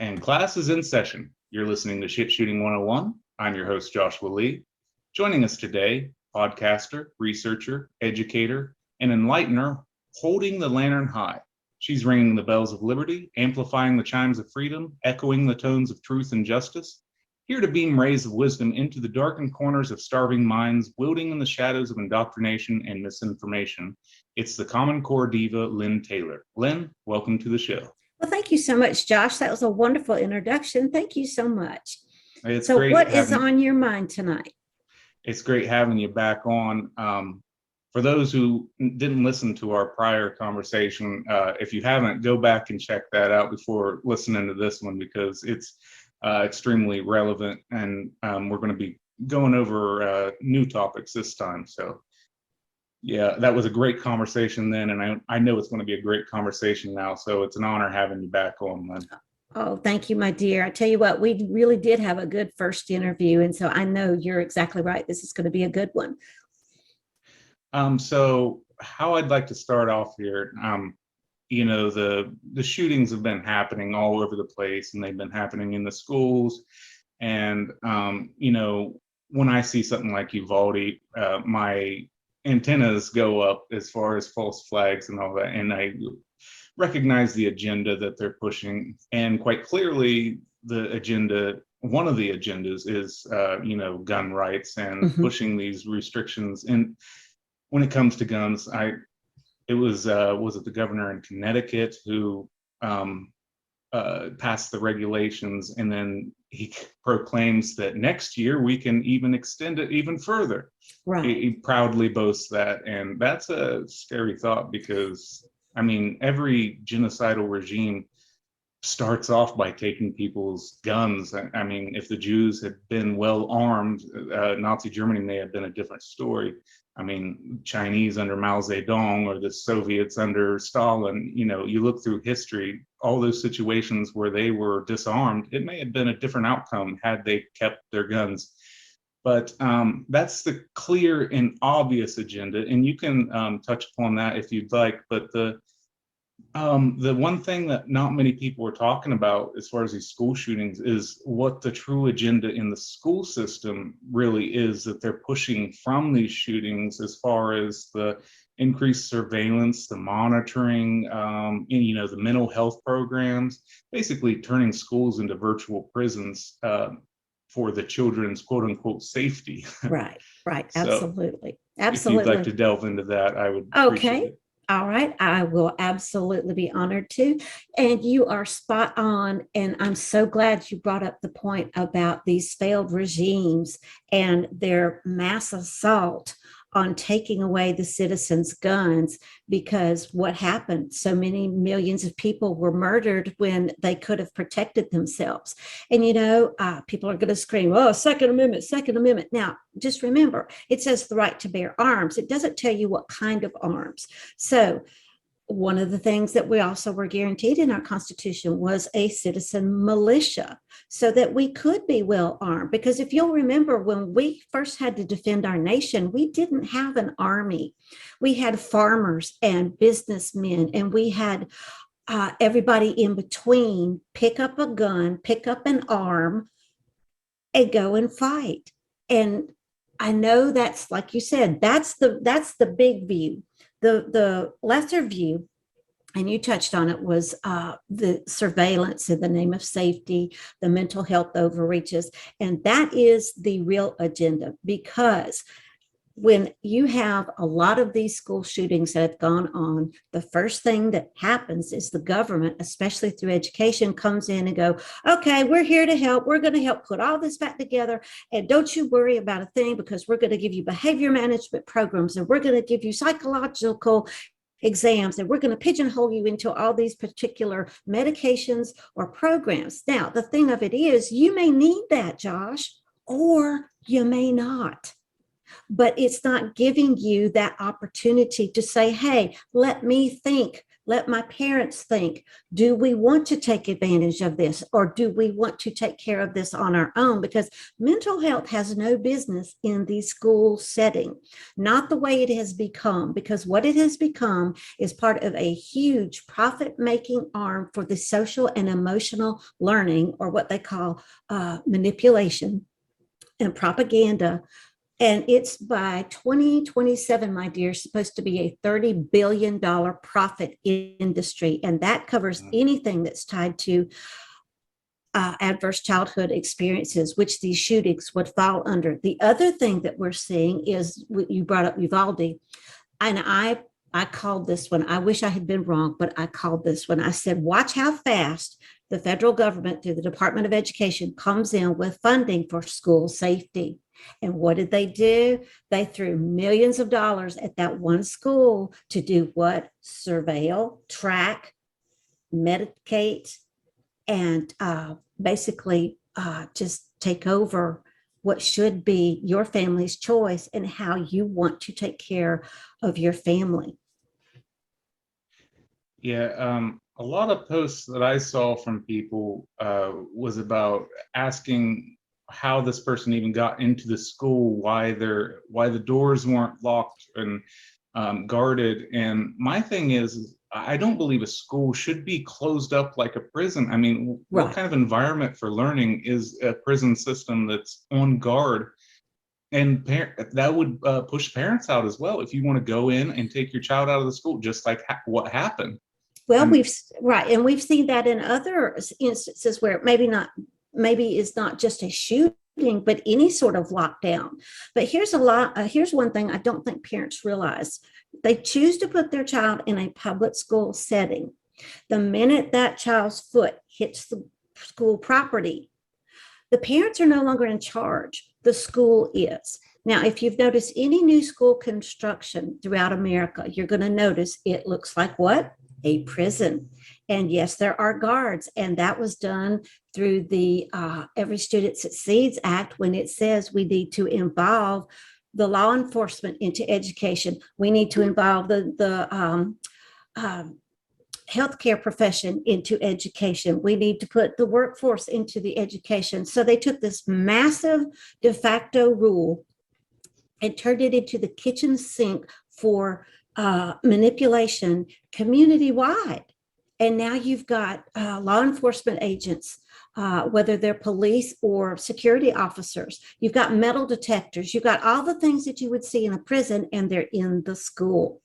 And class is in session. You're listening to Shit Shooting 101. I'm your host, Joshua Lee. Joining us today, podcaster, researcher, educator, and enlightener, holding the lantern high. She's ringing the bells of liberty, amplifying the chimes of freedom, echoing the tones of truth and justice. Here to beam rays of wisdom into the darkened corners of starving minds, wielding in the shadows of indoctrination and misinformation. It's the Common Core diva, Lynne Taylor. Lynne, welcome to the show. Well, thank you so much, Josh. That was a wonderful introduction. Thank you so much. It's so great what is on your mind tonight? It's great having you back on. For those who didn't listen to our prior conversation, if you haven't, go back and check that out before listening to this one, because it's extremely relevant, and we're going to be going over new topics this time. So yeah, that was a great conversation then, and I know it's going to be a great conversation now. So it's an honor having you back on, Lynne. Oh, thank you, my dear. I tell you what, we really did have a good first interview, and so I know you're exactly right. This is going to be a good one. So how I'd like to start off here, the shootings have been happening all over the place, and they've been happening in the schools. And, when I see something like Uvalde, my antennas go up as far as false flags and all that. And I recognize the agenda that they're pushing. And quite clearly, one of the agendas is, gun rights and pushing these restrictions. And when it comes to guns, it was it the governor in Connecticut who passed the regulations, and then he proclaims that next year we can even extend it even further. Right. He proudly boasts that, and that's a scary thought, because every genocidal regime starts off by taking people's guns. If the Jews had been well armed, Nazi Germany may have been a different story. Chinese under Mao Zedong, or the Soviets under Stalin, you look through history, all those situations where they were disarmed, it may have been a different outcome had they kept their guns. But that's the clear and obvious agenda, and you can touch upon that if you'd like. But the one thing that not many people are talking about as far as these school shootings is what the true agenda in the school system really is that they're pushing from these shootings, as far as the increased surveillance, the monitoring, the mental health programs, basically turning schools into virtual prisons for the children's quote unquote safety. Right. So Absolutely. if you'd like to delve into that, I would appreciate it. All right. I will absolutely be honored to. And you are spot on. And I'm so glad you brought up the point about these failed regimes and their mass assault on taking away the citizens' guns, because what happened? So many millions of people were murdered when they could have protected themselves. And, people are going to scream, oh, Second Amendment, Second Amendment. Now, just remember, it says the right to bear arms. It doesn't tell you what kind of arms. So one of the things that we also were guaranteed in our Constitution was a citizen militia, so that we could be well armed. Because if you'll remember, when we first had to defend our nation, we didn't have an army. We had farmers and businessmen, and we had everybody in between pick up a gun, pick up an arm, and go and fight. And I know that's, like you said, that's the big view. The lesser view, and you touched on it, was the surveillance in the name of safety, the mental health overreaches. And that is the real agenda, because when you have a lot of these school shootings that have gone on, the first thing that happens is the government, especially through education, comes in and go, okay, we're here to help. We're going to help put all this back together. And don't you worry about a thing, because we're going to give you behavior management programs, and we're going to give you psychological exams, and we're going to pigeonhole you into all these particular medications or programs. Now, the thing of it is, you may need that, Josh, or you may not. But it's not giving you that opportunity to say, hey, let me think Let my parents think, do we want to take advantage of this, or do we want to take care of this on our own? Because mental health has no business in the school setting, not the way it has become, because what it has become is part of a huge profit-making arm for the social and emotional learning, or what they call manipulation and propaganda. And it's by 2027, my dear, supposed to be a $30 billion profit industry. And that covers anything that's tied to adverse childhood experiences, which these shootings would fall under. The other thing that we're seeing is what you brought up, Uvalde. And I called this one. I wish I had been wrong, but I called this one. I said, watch how fast the federal government through the Department of Education comes in with funding for school safety. And what did they do? They threw millions of dollars at that one school to do what? Surveil, track, medicate, and basically just take over what should be your family's choice and how you want to take care of your family. Yeah, a lot of posts that I saw from people was about asking how this person even got into the school, why the doors weren't locked and guarded. And my thing is, I don't believe a school should be closed up like a prison. I mean, Right. what kind of environment for learning is a prison system that's on guard? And that would push parents out as well if you want to go in and take your child out of the school, just like what happened. Well, and we've seen that in other instances where maybe it's not just a shooting, but any sort of lockdown. But here's one thing I don't think parents realize. They choose to put their child in a public school setting. The minute that child's foot hits the school property, the parents are no longer in charge. The school is. Now, if you've noticed any new school construction throughout America, you're going to notice it looks like what? A prison. And yes, there are guards. And that was done through the Every Student Succeeds Act, when it says we need to involve the law enforcement into education. We need to involve the healthcare profession into education. We need to put the workforce into the education. So they took this massive de facto rule and turned it into the kitchen sink for manipulation community-wide. And now you've got law enforcement agents, whether they're police or security officers. You've got metal detectors. You've got all the things that you would see in a prison, and they're in the school.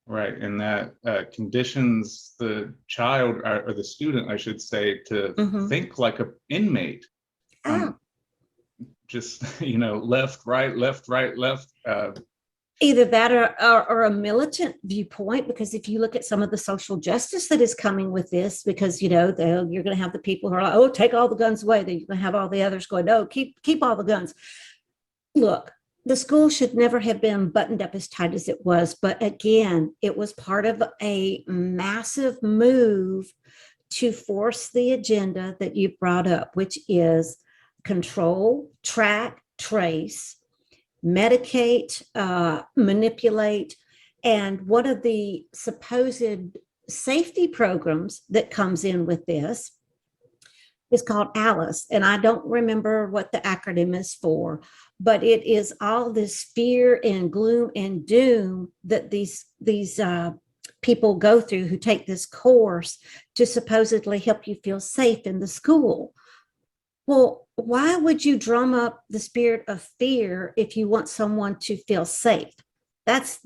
Right, and that conditions the child, or the student, I should say, to think like an inmate. Just, left, right, left, right, left. Either that or a militant viewpoint, because if you look at some of the social justice that is coming with this, because you're going to have the people who are like, oh, take all the guns away. Then you're going to have all the others going, no, keep all the guns. Look, the school should never have been buttoned up as tight as it was. But again, it was part of a massive move to force the agenda that you brought up, which is control, track, trace, medicate, manipulate. And one of the supposed safety programs that comes in with this is called ALICE. And I don't remember what the acronym is for, but it is all this fear and gloom and doom that these people go through who take this course to supposedly help you feel safe in the school. Well, why would you drum up the spirit of fear if you want someone to feel safe? That's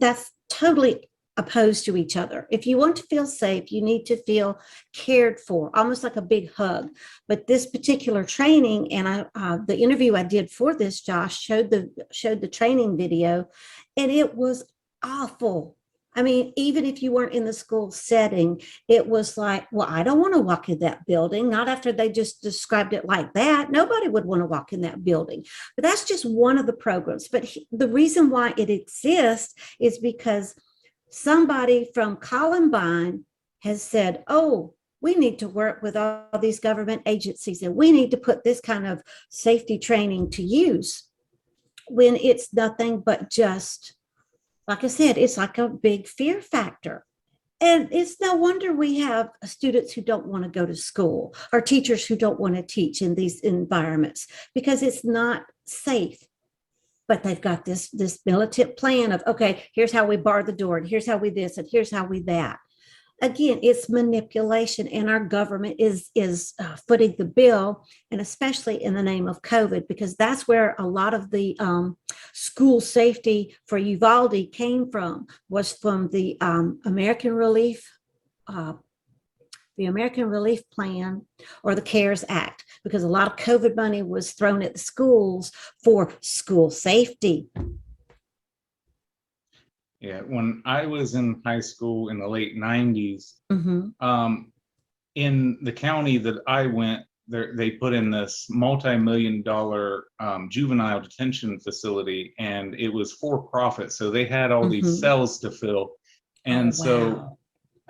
totally opposed to each other. If you want to feel safe, you need to feel cared for, almost like a big hug. But this particular training, and the interview I did for this, Josh, showed the training video, and it was awful. I mean, even if you weren't in the school setting, it was like, well, I don't want to walk in that building. Not after they just described it like that. Nobody would want to walk in that building. But that's just one of the programs. But the reason why it exists is because somebody from Columbine has said, oh, we need to work with all these government agencies, and we need to put this kind of safety training to use, when it's nothing but just, like I said, it's like a big fear factor. And it's no wonder we have students who don't want to go to school or teachers who don't want to teach in these environments because it's not safe. But they've got this militant plan of, okay, here's how we bar the door, and here's how we this, and here's how we that. Again, it's manipulation, and our government is footing the bill, and especially in the name of COVID, because that's where a lot of the school safety for Uvalde came from, was from uh, the American Relief Plan or the CARES Act, because a lot of COVID money was thrown at the schools for school safety. Yeah, when I was in high school in the late 90s, in the county that I went, they put in this multi-million-dollar juvenile detention facility, and it was for profit. So they had all these cells to fill. And so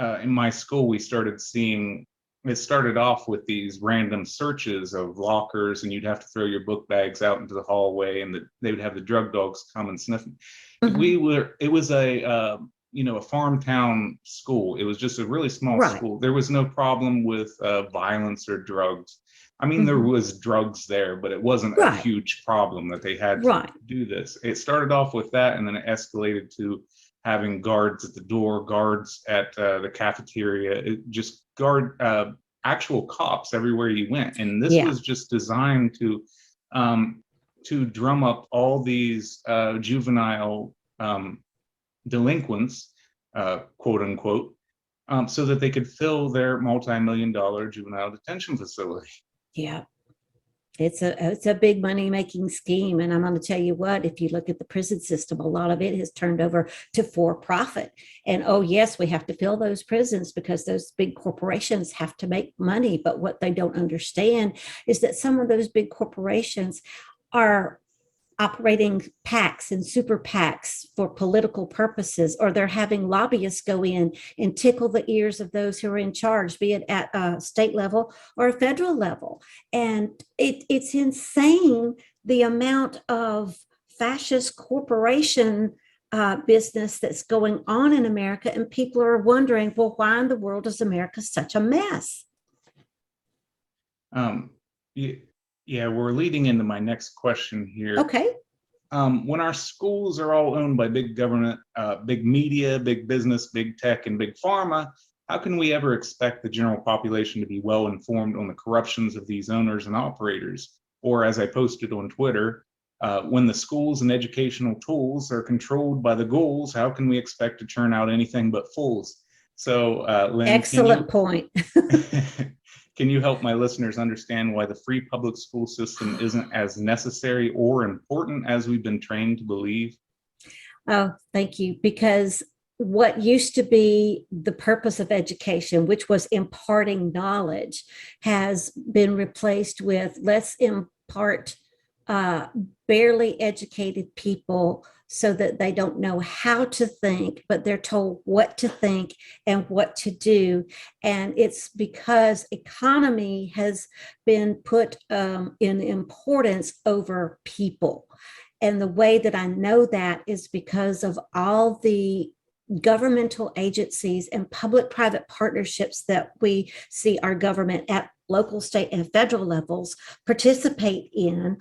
in my school, we started seeing, it started off with these random searches of lockers, and you'd have to throw your book bags out into the hallway, and they would have the drug dogs come and sniff. It was a farm town school. It was just a really small school. There was no problem with violence or drugs. I mean, there was drugs there, but it wasn't a huge problem that they had to do this. It started off with that, and then it escalated to having guards at the door, guards at the cafeteria, just actual cops everywhere you went. And this was just designed to drum up all these juvenile delinquents, quote unquote, so that they could fill their multi-million-dollar juvenile detention facility. Yeah. It's a big money making scheme. And I'm going to tell you what, if you look at the prison system, a lot of it has turned over to for profit. And oh, yes, we have to fill those prisons because those big corporations have to make money. But what they don't understand is that some of those big corporations are operating PACs and super PACs for political purposes, or they're having lobbyists go in and tickle the ears of those who are in charge, be it at a state level or a federal level. And it's insane the amount of fascist corporation business that's going on in America. And people are wondering, well, why in the world is America such a mess? Yeah, we're leading into my next question here. Okay. When our schools are all owned by big government, big media, big business, big tech, and big pharma, how can we ever expect the general population to be well informed on the corruptions of these owners and operators? Or, as I posted on Twitter, when the schools and educational tools are controlled by the ghouls, how can we expect to churn out anything but fools? So, Lynne, excellent point. Can you help my listeners understand why the free public school system isn't as necessary or important as we've been trained to believe? Oh, thank you. Because what used to be the purpose of education, which was imparting knowledge, has been replaced with let's impart barely educated people so that they don't know how to think, but they're told what to think and what to do. And it's because economy has been put in importance over people. And the way that I know that is because of all the governmental agencies and public-private partnerships that we see our government at local, state, and federal levels participate in.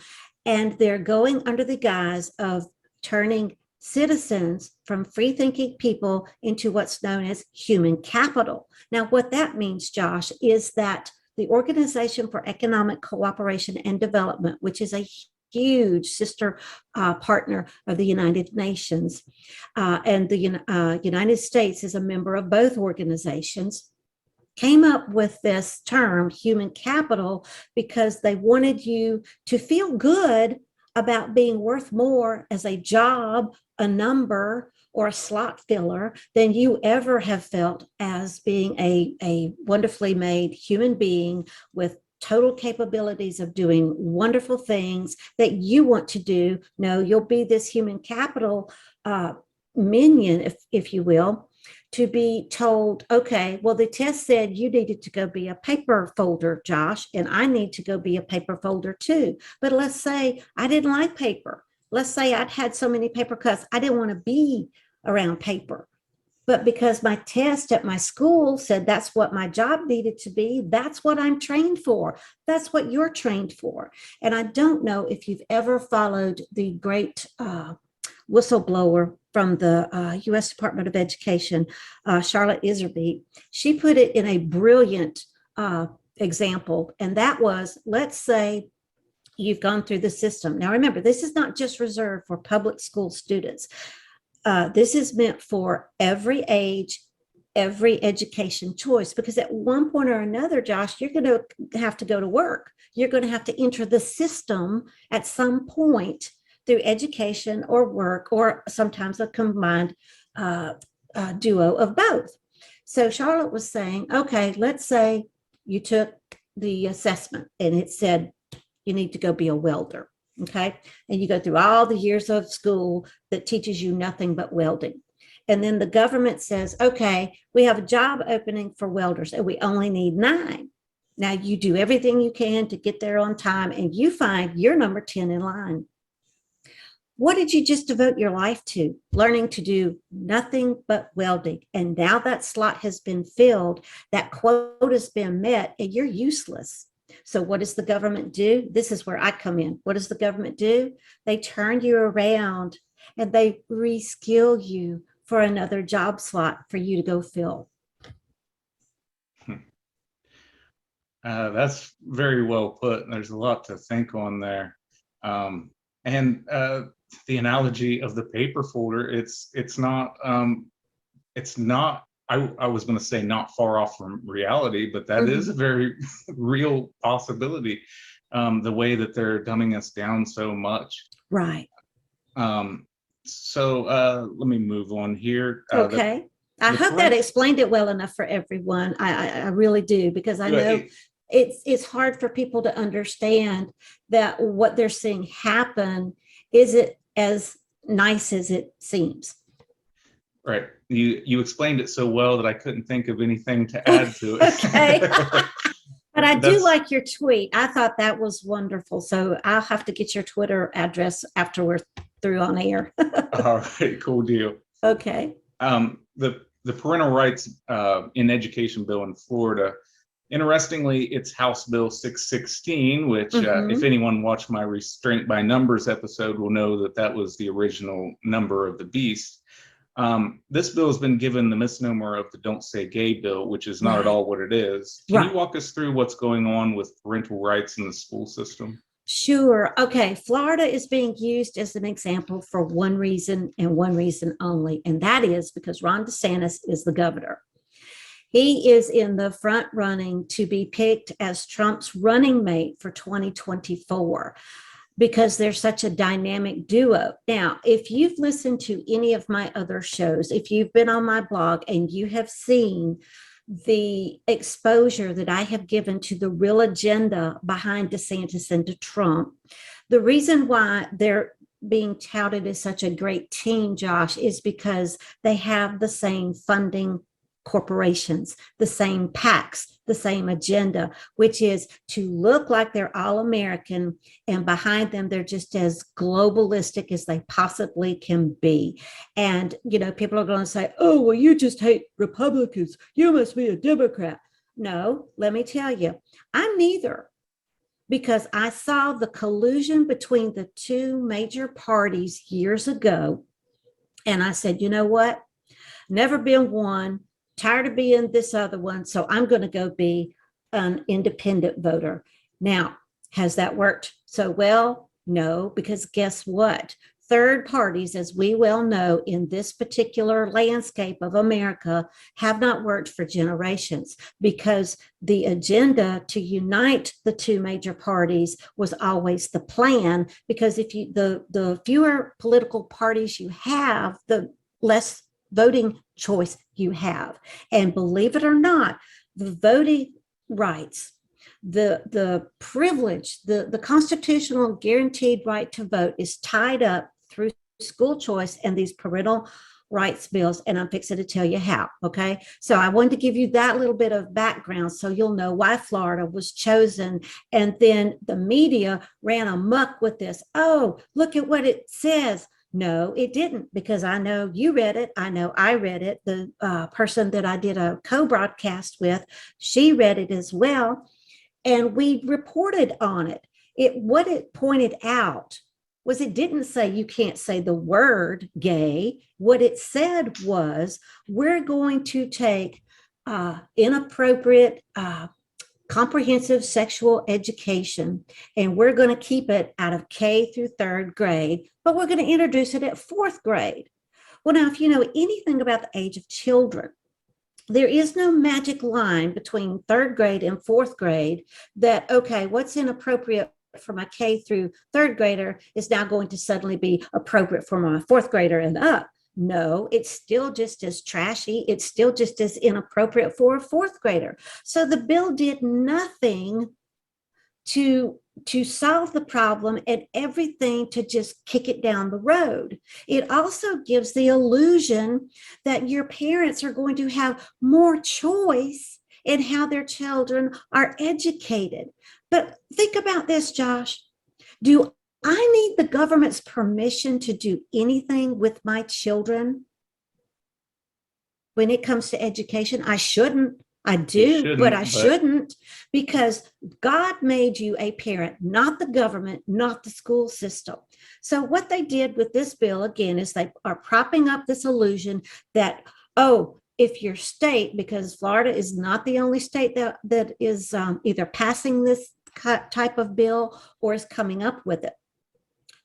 And they're going under the guise of turning citizens from free-thinking people into what's known as human capital. Now, what that means, Josh, is that the Organization for Economic Cooperation and Development, which is a huge sister partner of the United Nations, and the United States is a member of both organizations, came up with this term, human capital, because they wanted you to feel good about being worth more as a job, a number, or a slot filler than you ever have felt as being a wonderfully made human being with total capabilities of doing wonderful things that you want to do. No, you'll be this human capital minion, if you will, to be told, okay, well, the test said you needed to go be a paper folder, Josh, and I need to go be a paper folder too. But let's say I didn't like paper. Let's say I'd had so many paper cuts, I didn't want to be around paper. But because my test at my school said that's what my job needed to be, that's what I'm trained for. That's what you're trained for. And I don't know if you've ever followed the great whistleblower from the U.S. Department of Education, Charlotte Iserbyt. She put it in a brilliant example. And that was, let's say you've gone through the system. Now, remember, this is not just reserved for public school students. This is meant for every age, every education choice, because at one point or another, Josh, you're going to have to go to work. You're going to have to enter the system at some point through education or work, or sometimes a combined duo of both. So Charlotte was saying, okay, let's say you took the assessment and it said you need to go be a welder. Okay. And you go through all the years of school that teaches you nothing but welding. And then the government says, okay, we have a job opening for welders and we only need 9. Now you do everything you can to get there on time and you find you're number 10 in line. What did you just devote your life to? Learning to do nothing but welding. And now that slot has been filled, that quota has been met, and you're useless. So what does the government do? This is where I come in. What does the government do? They turn you around and they reskill you for another job slot for you to go fill. That's very well put. There's a lot to think on there. And the analogy of the paper folder, it's not I was going to say not far off from reality, but that is a very real possibility, the way that they're dumbing us down so much. Right. So let me move on here. Okay. I hope that explained it well enough for everyone. I really do, because I know it's hard for people to understand that what they're seeing happen isn't as nice as it seems. Right. You explained it so well that I couldn't think of anything to add to it. Okay. But I do like your tweet. I thought that was wonderful. So I'll have to get your Twitter address after we're through on air. All right, cool deal. Okay. The Parental Rights in Education bill in Florida, interestingly, it's House Bill 616, which if anyone watched my Restraint by Numbers episode will know that that was the original number of the beast. This bill has been given the misnomer of the Don't Say Gay bill, which is not at all what it is. Can you walk us through what's going on with parental rights in the school system? Sure. Okay. Florida is being used as an example for one reason and one reason only, and that is because Ron DeSantis is the governor. He is in the front running to be picked as Trump's running mate for 2024. Because they're such a dynamic duo. Now, if you've listened to any of my other shows, if you've been on my blog and you have seen the exposure that I have given to the real agenda behind DeSantis and to Trump, the reason why they're being touted as such a great team, Josh, is because they have the same funding corporations, the same PACs, the same agenda, which is to look like they're all American, and behind them, they're just as globalistic as they possibly can be. And, you know, people are going to say, oh, well, you just hate Republicans. You must be a Democrat. No, let me tell you, I'm neither, because I saw the collusion between the two major parties years ago. And I said, you know what? Never been one. Tired of being this other one, so I'm going to go be an independent voter. Now, has that worked so well? No, because guess what? Third parties, as we well know, in this particular landscape of America, have not worked for generations, because the agenda to unite the two major parties was always the plan. Because if you the fewer political parties you have, the less voting choice you have. And believe it or not, the voting rights, the privilege, the constitutional guaranteed right to vote is tied up through school choice and these parental rights bills. And I'm fixing to tell you how. Okay. So I wanted to give you that little bit of background so you'll know why Florida was chosen. And then the media ran amok with this. Oh, look at what it says. No, it didn't, because I know you read it. I know I read it. The person that I did a co-broadcast with, she read it as well. And we reported on it. What it pointed out was it didn't say you can't say the word gay. What it said was we're going to take inappropriate comprehensive sexual education, and we're going to keep it out of K through third grade, but we're going to introduce it at fourth grade. Well, now, if you know anything about the age of children, there is no magic line between third grade and fourth grade that, okay, what's inappropriate for my K through third grader is now going to suddenly be appropriate for my fourth grader and up. No, it's still just as trashy. It's still just as inappropriate for a fourth grader. So the bill did nothing to solve the problem and everything to just kick it down the road. It also gives the illusion that your parents are going to have more choice in how their children are educated. But think about this, Josh. Do I need the government's permission to do anything with my children when it comes to education? I shouldn't. I do, but I shouldn't, because God made you a parent, not the government, not the school system. So what they did with this bill, again, is they are propping up this illusion that, oh, if your state, because Florida is not the only state that is either passing this type of bill or is coming up with it.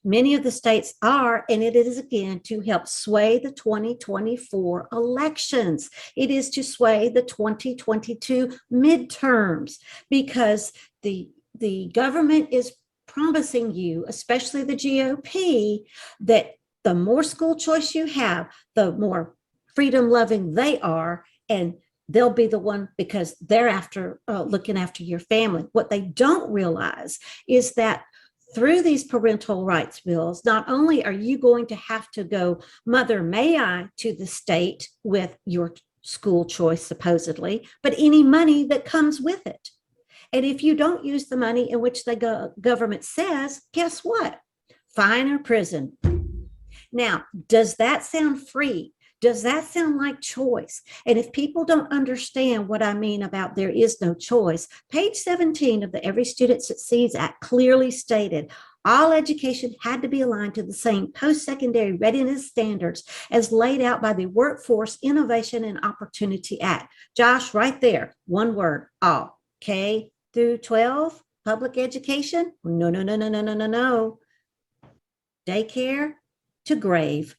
Many of the states are, and it is, again, to help sway the 2024 elections. It is to sway the 2022 midterms, because the government is promising you, especially the GOP, that the more school choice you have, the more freedom loving they are, and they'll be the one, because they're after looking after your family. What they don't realize is that through these parental rights bills, not only are you going to have to go mother may I to the state with your school choice, supposedly, but any money that comes with it. And if you don't use the money in which the government says, guess what? Fine or prison. Now, does that sound free? Does that sound like choice? And if people don't understand what I mean about there is no choice, page 17 of the Every Student Succeeds Act clearly stated all education had to be aligned to the same post-secondary readiness standards as laid out by the Workforce Innovation and Opportunity Act. Josh, right there, one word, all. K through 12, public education? No, no, no, no, no, no, no, no. Daycare to grave,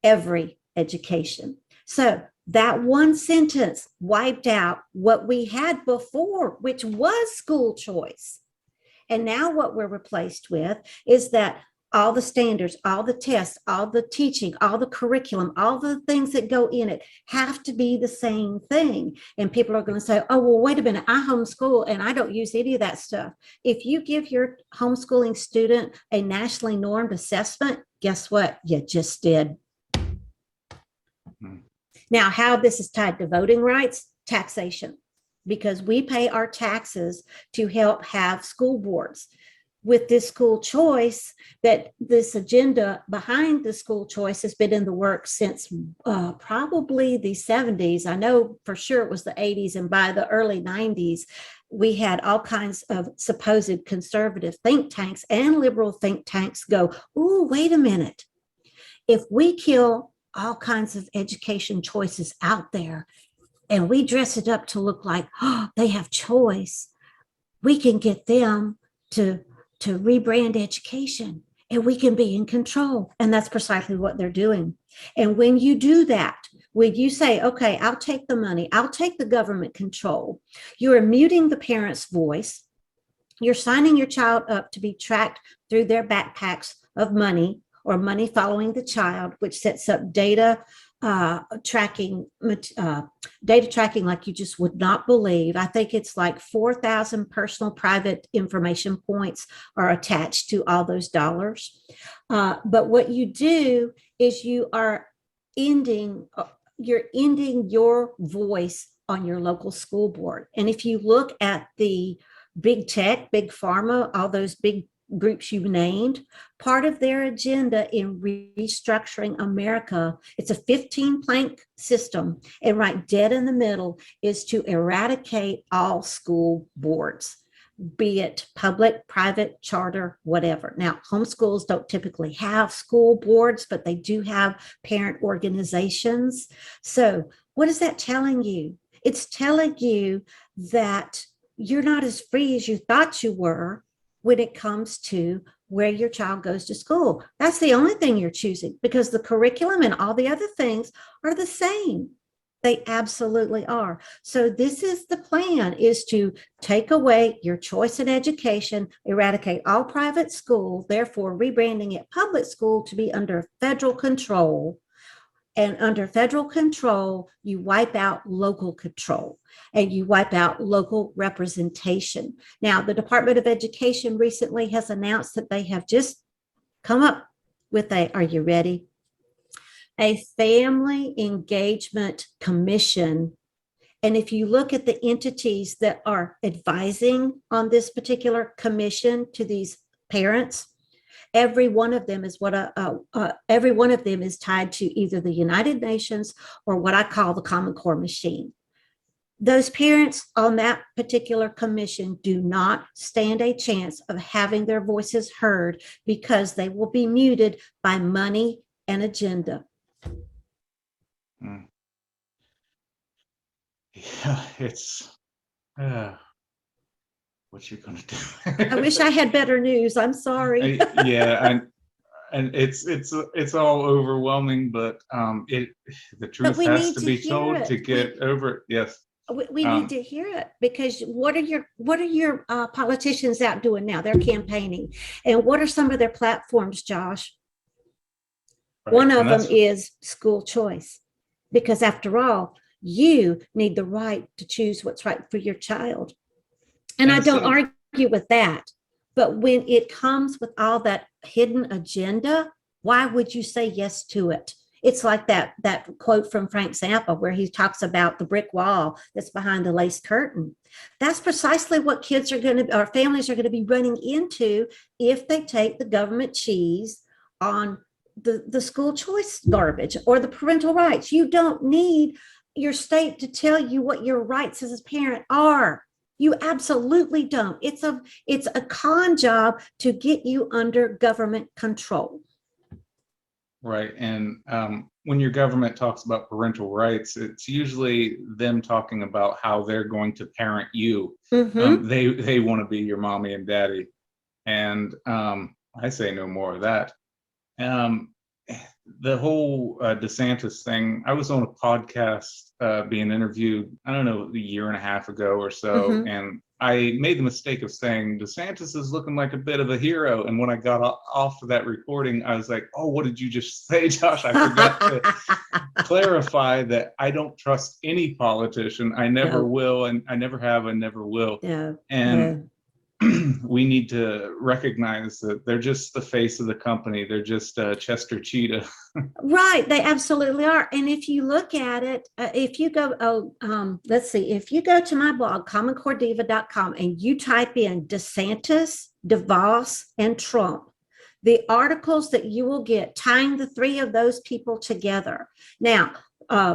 every education. So that one sentence wiped out what we had before, which was school choice. And now what we're replaced with is that all the standards, all the tests, all the teaching, all the curriculum, all the things that go in it have to be the same thing. And people are going to say, oh, well, wait a minute, I homeschool and I don't use any of that stuff. If you give your homeschooling student a nationally normed assessment, guess what? You just did. Now, how this is tied to voting rights, taxation, because we pay our taxes to help have school boards. With this school choice, that this agenda behind the school choice has been in the works since probably the 70s. I know for sure it was the 80s, and by the early 90s, we had all kinds of supposed conservative think tanks and liberal think tanks go, oh, wait a minute. If we kill all kinds of education choices out there and we dress it up to look like, oh, they have choice, we can get them to rebrand education and we can be in control. And that's precisely what they're doing. And when you do that, when you say, okay, I'll take the money, I'll take the government control, you're muting the parent's voice. You're signing your child up to be tracked through their backpacks of money, or money following the child, which sets up data tracking like you just would not believe. I think it's like 4,000 personal private information points are attached to all those dollars. But what you do is you are ending your voice on your local school board. And if you look at the big tech, big pharma, all those big groups you named, part of their agenda in restructuring America, it's a 15 plank system. And right dead in the middle is to eradicate all school boards, be it public, private, charter, whatever. Now, homeschools don't typically have school boards, but they do have parent organizations. So, what is that telling you? It's telling you that you're not as free as you thought you were when it comes to where your child goes to school. That's the only thing you're choosing, because the curriculum and all the other things are the same. They absolutely are. So this is the plan, is to take away your choice in education, eradicate all private school, therefore rebranding it public school to be under federal control. And under federal control, you wipe out local control and you wipe out local representation. Now, the Department of Education recently has announced that they have just come up with are you ready? A family engagement commission. And if you look at the entities that are advising on this particular commission to these parents, every one of them is every one of them is tied to either the United Nations or what I call the Common Core machine. Those parents on that particular commission do not stand a chance of having their voices heard, because they will be muted by money and agenda. Yeah, it's what you're gonna do. I wish I had better news. I'm sorry. Yeah, and it's all overwhelming, but the truth has to be told to get over it. Yes. We need to hear it, because what are your politicians out doing now? They're campaigning, and what are some of their platforms, Josh? Right. One of them is school choice, because after all, you need the right to choose what's right for your child. And I don't argue with that, but when it comes with all that hidden agenda, why would you say yes to it? It's like that quote from Frank Zappa where he talks about the brick wall that's behind the lace curtain. That's precisely what our families are going to be running into if they take the government cheese on the school choice garbage or the parental rights. You don't need your state to tell you what your rights as a parent are. You absolutely don't. It's a con job to get you under government control. Right. And when your government talks about parental rights, it's usually them talking about how they're going to parent you. Mm-hmm. They want to be your mommy and daddy. And I say no more of that. The whole DeSantis thing, I was on a podcast being interviewed, I don't know, a year and a half ago or so. Mm-hmm. And I made the mistake of saying DeSantis is looking like a bit of a hero. And when I got off of that recording, I was like, oh, what did you just say, Josh? I forgot to clarify that I don't trust any politician. I never will. And I never have, and never will. Yeah. And we need to recognize that they're just the face of the company. They're just Chester Cheetah. Right. They absolutely are. And if you look at it, if you go, let's see, if you go to my blog, commoncorediva.com, and you type in DeSantis, DeVos, and Trump, the articles that you will get tying the three of those people together. Now,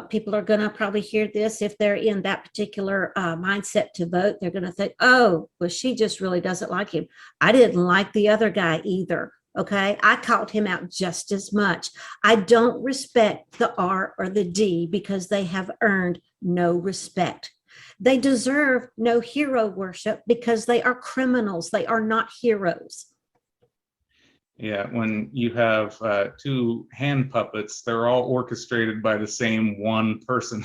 people are going to probably hear this. If they're in that particular mindset to vote, they're going to think, oh, well, she just really doesn't like him. I didn't like the other guy either. Okay. I called him out just as much. I don't respect the R or the D because they have earned no respect. They deserve no hero worship because they are criminals. They are not heroes. Yeah, when you have two hand puppets, they're all orchestrated by the same one person.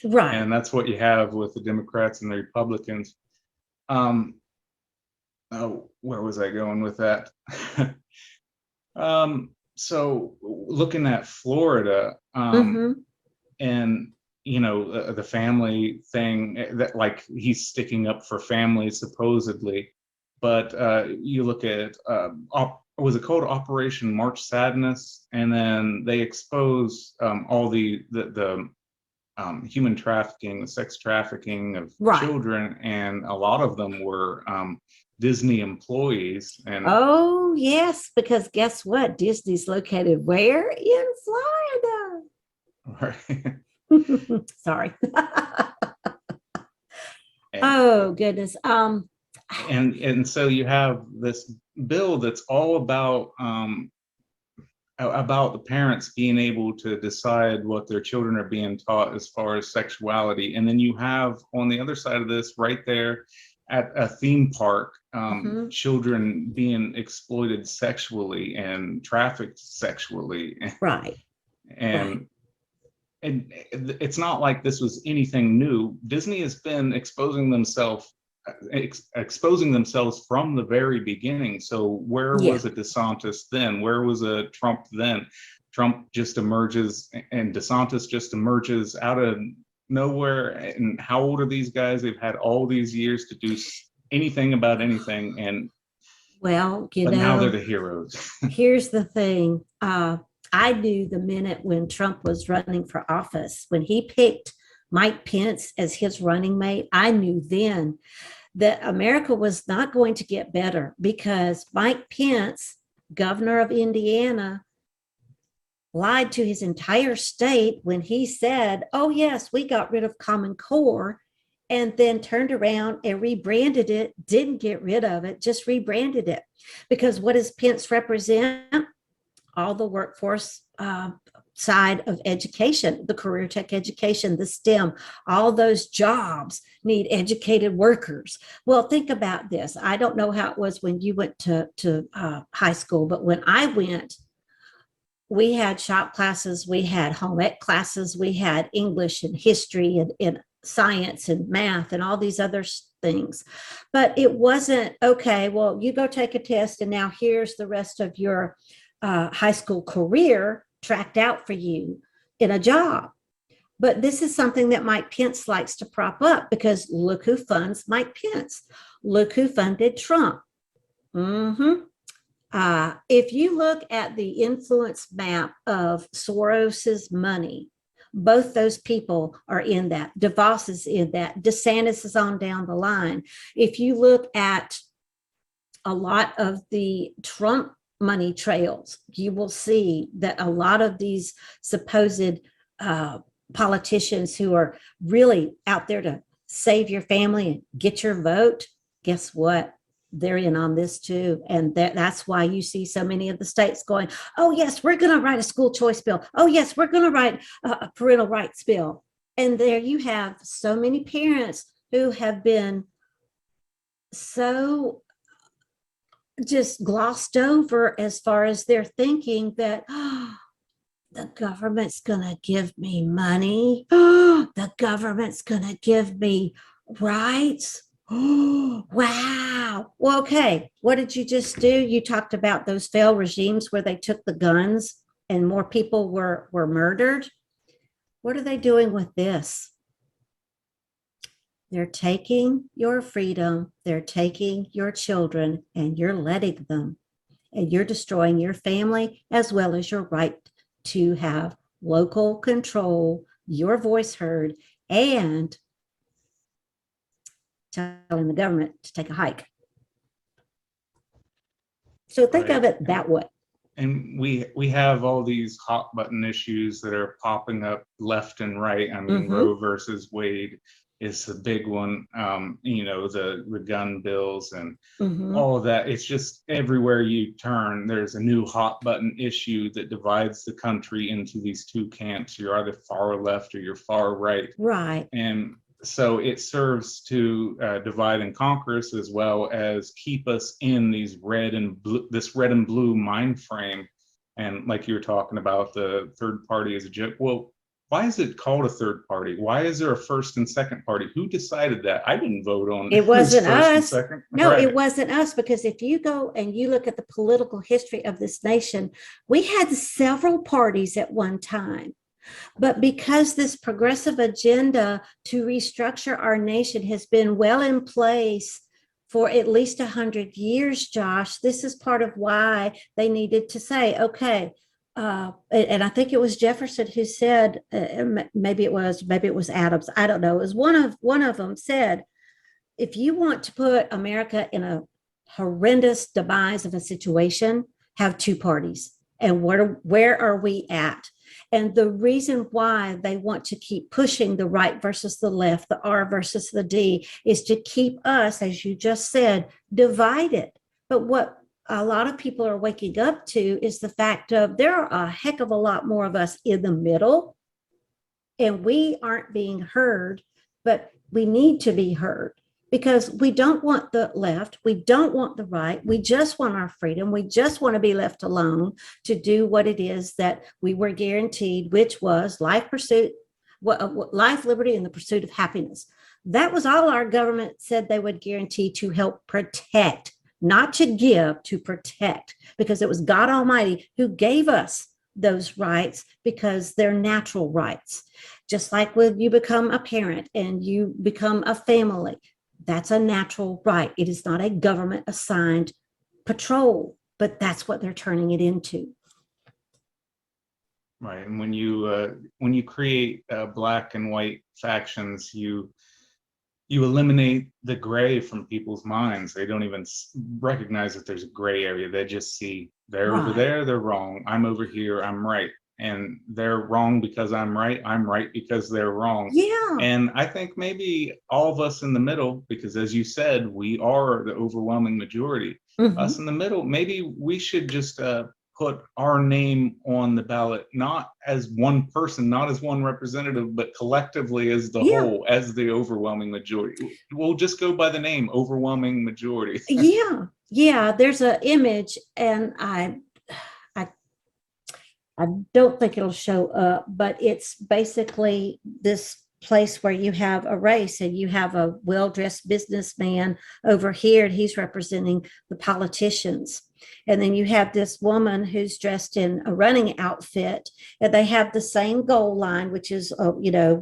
Right. And that's what you have with the Democrats and the Republicans. Where was I going with that? So looking at Florida, mm-hmm. and, the family thing, that like he's sticking up for families supposedly. But you look at was it called Operation March Sadness? And then they expose all the human trafficking, the sex trafficking of children, and a lot of them were Disney employees. And Oh, yes, because guess what? Disney's located where? In right. Florida. Sorry. and Oh, goodness. and so you have this bill that's all about the parents being able to decide what their children are being taught as far as sexuality. And then you have on the other side of this, right there at a theme park, children being exploited sexually and trafficked sexually. Right. and Right. and it's not like this was anything new. Disney has been exposing themselves from the very beginning. So where Yeah. was a DeSantis then? Where was a Trump then? Trump just emerges and DeSantis just emerges out of nowhere. And how old are these guys? They've had all these years to do anything about anything. And Well, but now they're the heroes. here's the thing. I knew the minute when Trump was running for office, when he picked Mike Pence as his running mate, I knew then that America was not going to get better, because Mike Pence, governor of Indiana, lied to his entire state when he said, oh, yes, we got rid of Common Core, and then turned around and rebranded it, didn't get rid of it, just rebranded it. Because what does Pence represent? All the workforce side of education, the career tech education, the STEM, all those jobs need educated workers. Well, think about this. I don't know how it was when you went to high school, but when I went, we had shop classes, we had home ec classes, we had English and history and science and math and all these other things. But it wasn't, okay, well, you go take a test and now here's the rest of your high school career tracked out for you in a job. But this is something that Mike Pence likes to prop up, because look who funds Mike Pence. Look who funded Trump. If you look at the influence map of Soros's money, both those people are in that. DeVos is in that. DeSantis is on down the line. If you look at a lot of the Trump money trails, you will see that a lot of these supposed politicians who are really out there to save your family and get your vote, guess what? They're in on this too. And that's why you see so many of the states going, oh, yes, we're going to write a school choice bill. Oh, yes, we're going to write a parental rights bill. And there you have so many parents who have been so just glossed over as far as their thinking that, oh, the government's going to give me money. Oh, the government's going to give me rights. Oh, wow. Well, okay. What did you just do? You talked about those failed regimes where they took the guns and more people were murdered. What are they doing with this? They're taking your freedom, they're taking your children, and you're letting them, and you're destroying your family as well as your right to have local control, your voice heard, and telling the government to take a hike. So think of it that way. And we have all these hot button issues that are popping up left and right. I mean, Roe versus Wade is a big one. The gun bills and all of that. It's just everywhere you turn, there's a new hot button issue that divides the country into these two camps. You're either far left or you're far right. Right. And so it serves to divide and conquer us, as well as keep us in these red and blue mind frame. And like you were talking about, the third party is a joke. Well, why is it called a third party? Why is there a first and second party? Who decided that? I didn't vote on it. Wasn't us. No, right. It wasn't us, because if you go and you look at the political history of this nation, we had several parties at one time. But because this progressive agenda to restructure our nation has been well in place for at least 100 years, Josh, this is part of why they needed to say, okay, and I think it was Jefferson who said, maybe it was Adams, I don't know, it was one of them said, if you want to put America in a horrendous demise of a situation have two parties. And where are we at? And the reason why they want to keep pushing the right versus the left, the R versus the D, is to keep us, as you just said, divided. But what a lot of people are waking up to is the fact of there are a heck of a lot more of us in the middle, and we aren't being heard, but we need to be heard, because we don't want the left, we don't want the right, we just want our freedom, we just want to be left alone to do what it is that we were guaranteed, which was life, liberty, and the pursuit of happiness. That was all our government said they would guarantee to help protect, not to give, to protect, because it was God Almighty who gave us those rights, because they're natural rights. Just like when you become a parent and you become a family, that's a natural right. It is not a government assigned patrol, but that's what they're turning it into. Right. And when you create black and white factions, you eliminate the gray from people's minds. They don't even recognize that there's a gray area. They just see they're over there, they're wrong. I'm over here, I'm right. And they're wrong because I'm right because they're wrong. Yeah. And I think maybe all of us in the middle, because as you said, we are the overwhelming majority. Us in the middle, maybe we should just put our name on the ballot, not as one person, not as one representative, but collectively as the whole, as the overwhelming majority. We'll just go by the name, overwhelming majority. Yeah. There's an image, and I don't think it'll show up, but it's basically this place where you have a race, and you have a well-dressed businessman over here, and he's representing the politicians. And then you have this woman who's dressed in a running outfit, and they have the same goal line, which is,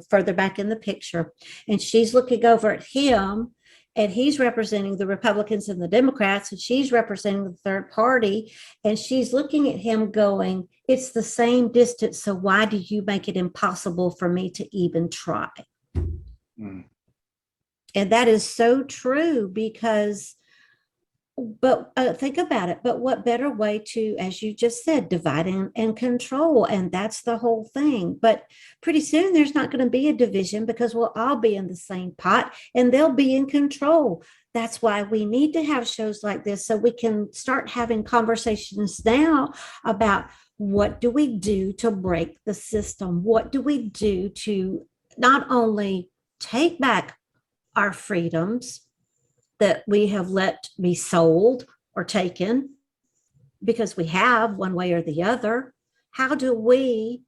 further back in the picture. And she's looking over at him, and he's representing the Republicans and the Democrats, and she's representing the third party. And she's looking at him going, it's the same distance, so why do you make it impossible for me to even try? And that is so true, because but think about it. But what better way to, as you just said, divide and control? And that's the whole thing. But pretty soon there's not going to be a division, because we'll all be in the same pot and they'll be in control. That's why we need to have shows like this, so we can start having conversations now about what do we do to break the system? What do we do to not only take back our freedoms that we have let be sold or taken, because we have one way or the other? How do we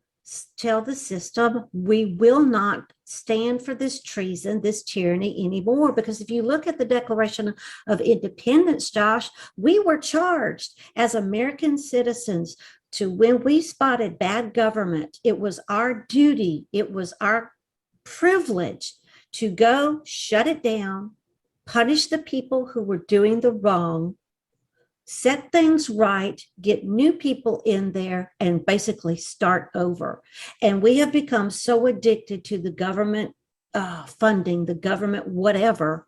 tell the system we will not stand for this treason, this tyranny anymore? Because if you look at the Declaration of Independence, Josh, we were charged as American citizens to, when we spotted bad government, it was our duty, it was our privilege to go shut it down, punish the people who were doing the wrong, set things right, get new people in there, and basically start over. And we have become so addicted to the government funding, the government whatever,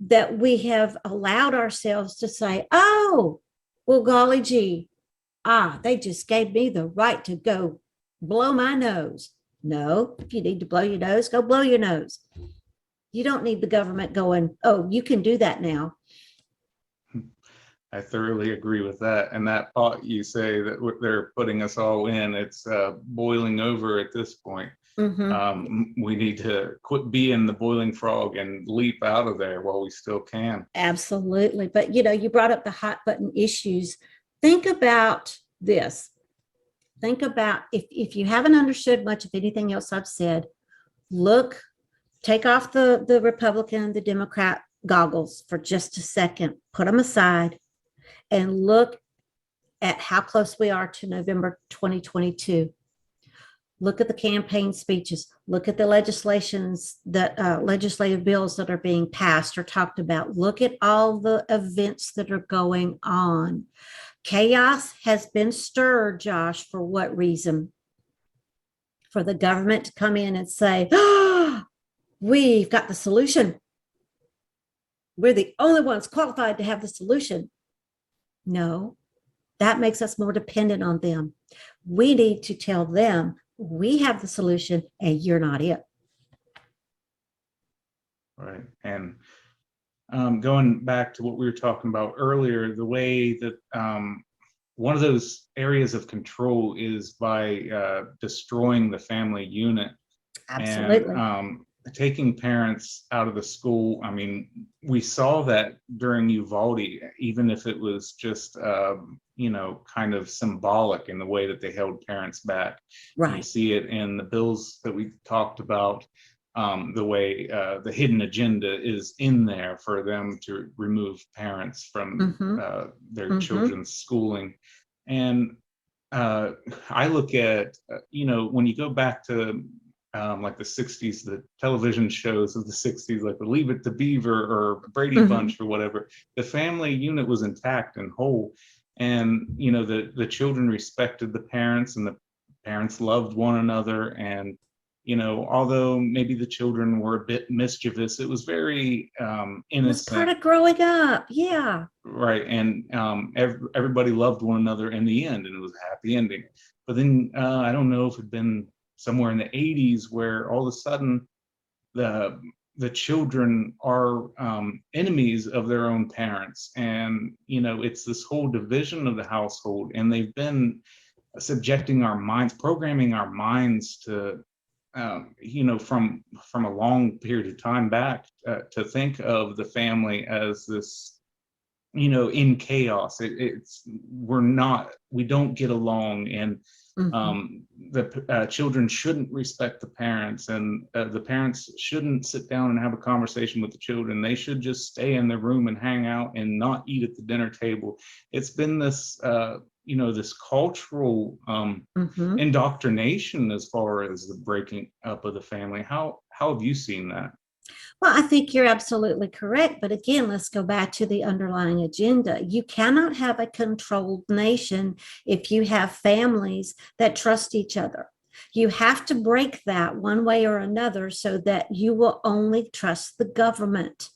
that we have allowed ourselves to say, oh, well, golly gee, they just gave me the right to go blow my nose. No, if you need to blow your nose, go blow your nose. You don't need the government going, oh, you can do that now. I thoroughly agree with that. And that pot you say that they're putting us all in, it's boiling over at this point. We need to quit being the boiling frog and leap out of there while we still can. Absolutely. But, you brought up the hot button issues. Think about this. Think about, if you haven't understood much of anything else I've said, take off the Republican, the Democrat goggles for just a second, put them aside, and look at how close we are to November 2022. Look at the campaign speeches. Look at the legislative bills that are being passed or talked about. Look at all the events that are going on. Chaos has been stirred, Josh, for what reason? For the government to come in and say, we've got the solution. we're the only ones qualified to have the solution. No, that makes us more dependent on them. We need to tell them we have the solution and you're not it. Right. And going back to what we were talking about earlier, the way that one of those areas of control is by destroying the family unit. Absolutely. And taking parents out of the school. I mean, we saw that during Uvalde, even if it was just, kind of symbolic in the way that they held parents back. Right. You see it in the bills that we talked about, the way the hidden agenda is in there for them to remove parents from their children's schooling. And I look at, when you go back to like the 60s, the television shows of the 60s, like the Leave It to Beaver or Brady Bunch or whatever, the family unit was intact and whole. And, the children respected the parents and the parents loved one another. And, although maybe the children were a bit mischievous, it was very innocent. It was part of growing up. Yeah. Right. And everybody loved one another in the end, and it was a happy ending. But then I don't know if it'd been somewhere in the 80s where all of a sudden the children are enemies of their own parents. And, it's this whole division of the household, and they've been subjecting our minds, programming our minds to, from a long period of time back to think of the family as this, in chaos. We don't get along, and the children shouldn't respect the parents, and the parents shouldn't sit down and have a conversation with the children. They should just stay in their room and hang out and not eat at the dinner table. It's been this, this cultural indoctrination as far as the breaking up of the family. How have you seen that? Well, I think you're absolutely correct. But again, let's go back to the underlying agenda. You cannot have a controlled nation if you have families that trust each other. You have to break that one way or another so that you will only trust the government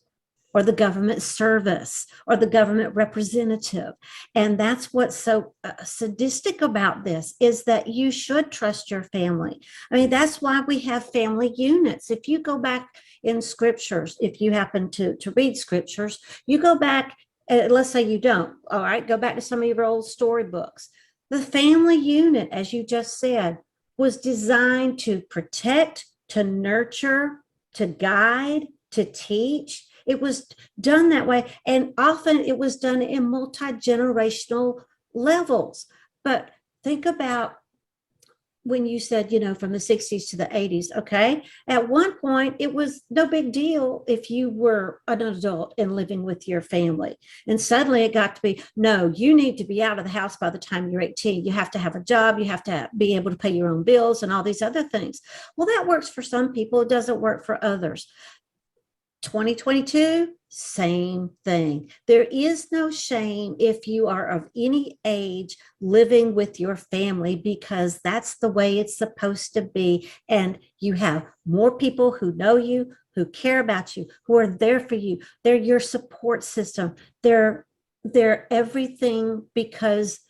or the government service or the government representative. And that's what's so sadistic about this, is that you should trust your family. I mean, that's why we have family units. If you go back in scriptures, if you happen to read scriptures, you go back, let's say you don't, all right, go back to some of your old storybooks. The family unit, as you just said, was designed to protect, to nurture, to guide, to teach. It was done that way. And often it was done in multi-generational levels. But think about when you said, from the 60s to the 80s, okay? At one point, it was no big deal if you were an adult and living with your family. And suddenly it got to be, no, you need to be out of the house by the time you're 18. You have to have a job. You have to be able to pay your own bills and all these other things. Well, that works for some people. It doesn't work for others. 2022, same thing. There is no shame if you are of any age living with your family, because that's the way it's supposed to be. And you have more people who know you, who care about you, who are there for you. They're your support system. They're everything, because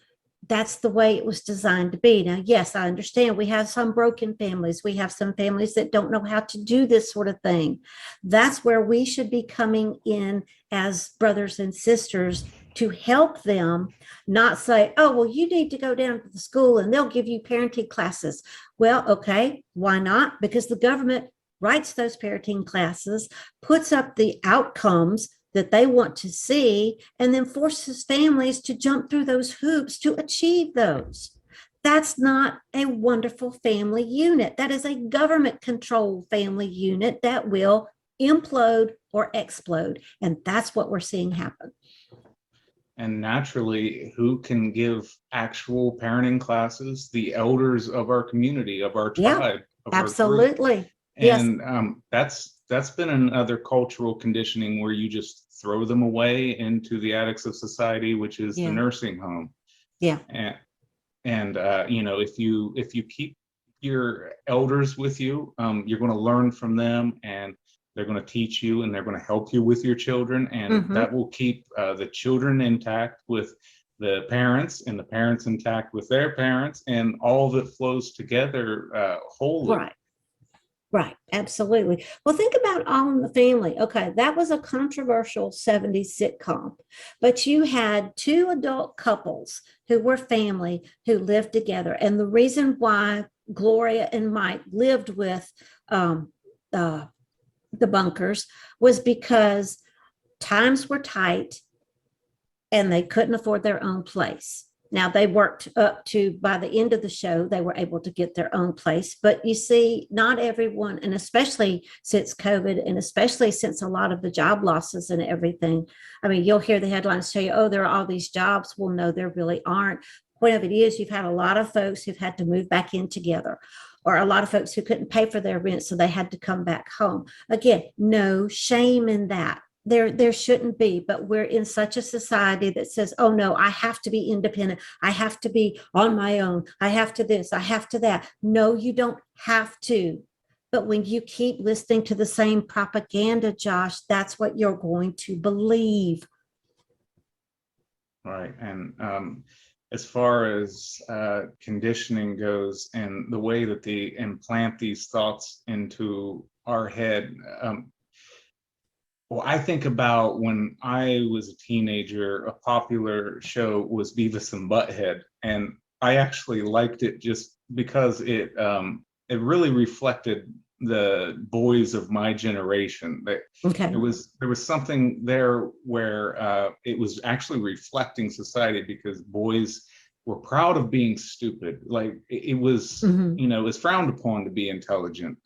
that's the way it was designed to be. Now, yes, I understand we have some broken families. We have some families that don't know how to do this sort of thing. That's where we should be coming in as brothers and sisters to help them, not say, oh, well, you need to go down to the school and they'll give you parenting classes. Well, okay, why not? Because the government writes those parenting classes, puts up the outcomes that they want to see, and then forces families to jump through those hoops to achieve those. That's not a wonderful family unit. That is a government-controlled family unit that will implode or explode. And that's what we're seeing happen. And naturally, who can give actual parenting classes? The elders of our community, of our tribe, of absolutely. Our group. And that's been another cultural conditioning where you just throw them away into the attics of society, which is the nursing home. Yeah. And if you keep your elders with you, you're going to learn from them, and they're going to teach you, and they're going to help you with your children, and Mhm. that will keep the children intact with the parents, and the parents intact with their parents, and all that flows together wholly. Right. Right, absolutely. Well, think about All in the Family. Okay, that was a controversial 70s sitcom, but you had two adult couples who were family who lived together. And the reason why Gloria and Mike lived with um, uh, the Bunkers was because times were tight and they couldn't afford their own place. Now they worked up to, by the end of the show, they were able to get their own place. But you see, not everyone, and especially since COVID, and especially since a lot of the job losses and everything. I mean, you'll hear the headlines tell you, oh, there are all these jobs. Well, no, there really aren't. Point of it is, you've had a lot of folks who've had to move back in together, or a lot of folks who couldn't pay for their rent, so they had to come back home. Again, no shame in that. There shouldn't be, but we're in such a society that says, oh no, I have to be independent, I have to be on my own, I have to this, I have to that. No, you don't have to. But when you keep listening to the same propaganda, Josh, that's what you're going to believe. Right. And as far as conditioning goes, and the way that they implant these thoughts into our head, well, I think about when I was a teenager, a popular show was Beavis and Butthead, and I actually liked it just because it really reflected the boys of my generation. That Okay. there was something there where it was actually reflecting society, because boys were proud of being stupid. Like it was, Mhm. it was frowned upon to be intelligent.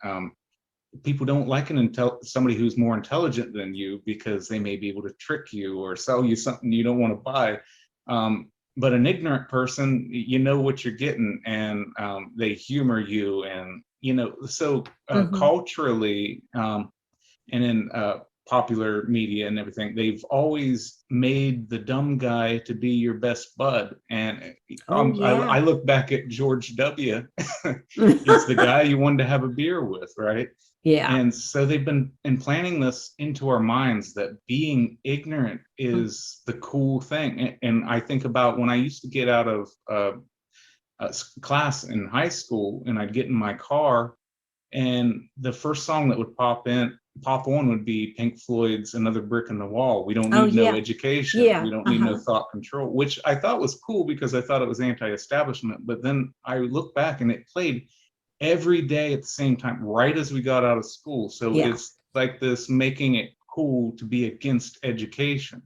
People don't like somebody who's more intelligent than you, because they may be able to trick you or sell you something you don't want to buy. But an ignorant person, you know what you're getting, and they humor you, and so Mhm. culturally, and in popular media and everything, they've always made the dumb guy to be your best bud. And Oh I yeah. look back at George W. He's the guy you wanted to have a beer with, right? Yeah. And so they've been implanting this into our minds, that being ignorant is the cool thing. And I think about when I used to get out of class in high school, and I'd get in my car, and the first song that would pop on would be Pink Floyd's Another Brick in the Wall. We don't Oh need no yeah. education. We Yeah. don't need no Uh-huh. thought control, which I thought was cool because I thought it was anti-establishment. But then I look back, and it played every day at the same time, right as we got out of school. So Yeah. it's like this making it cool to be against education.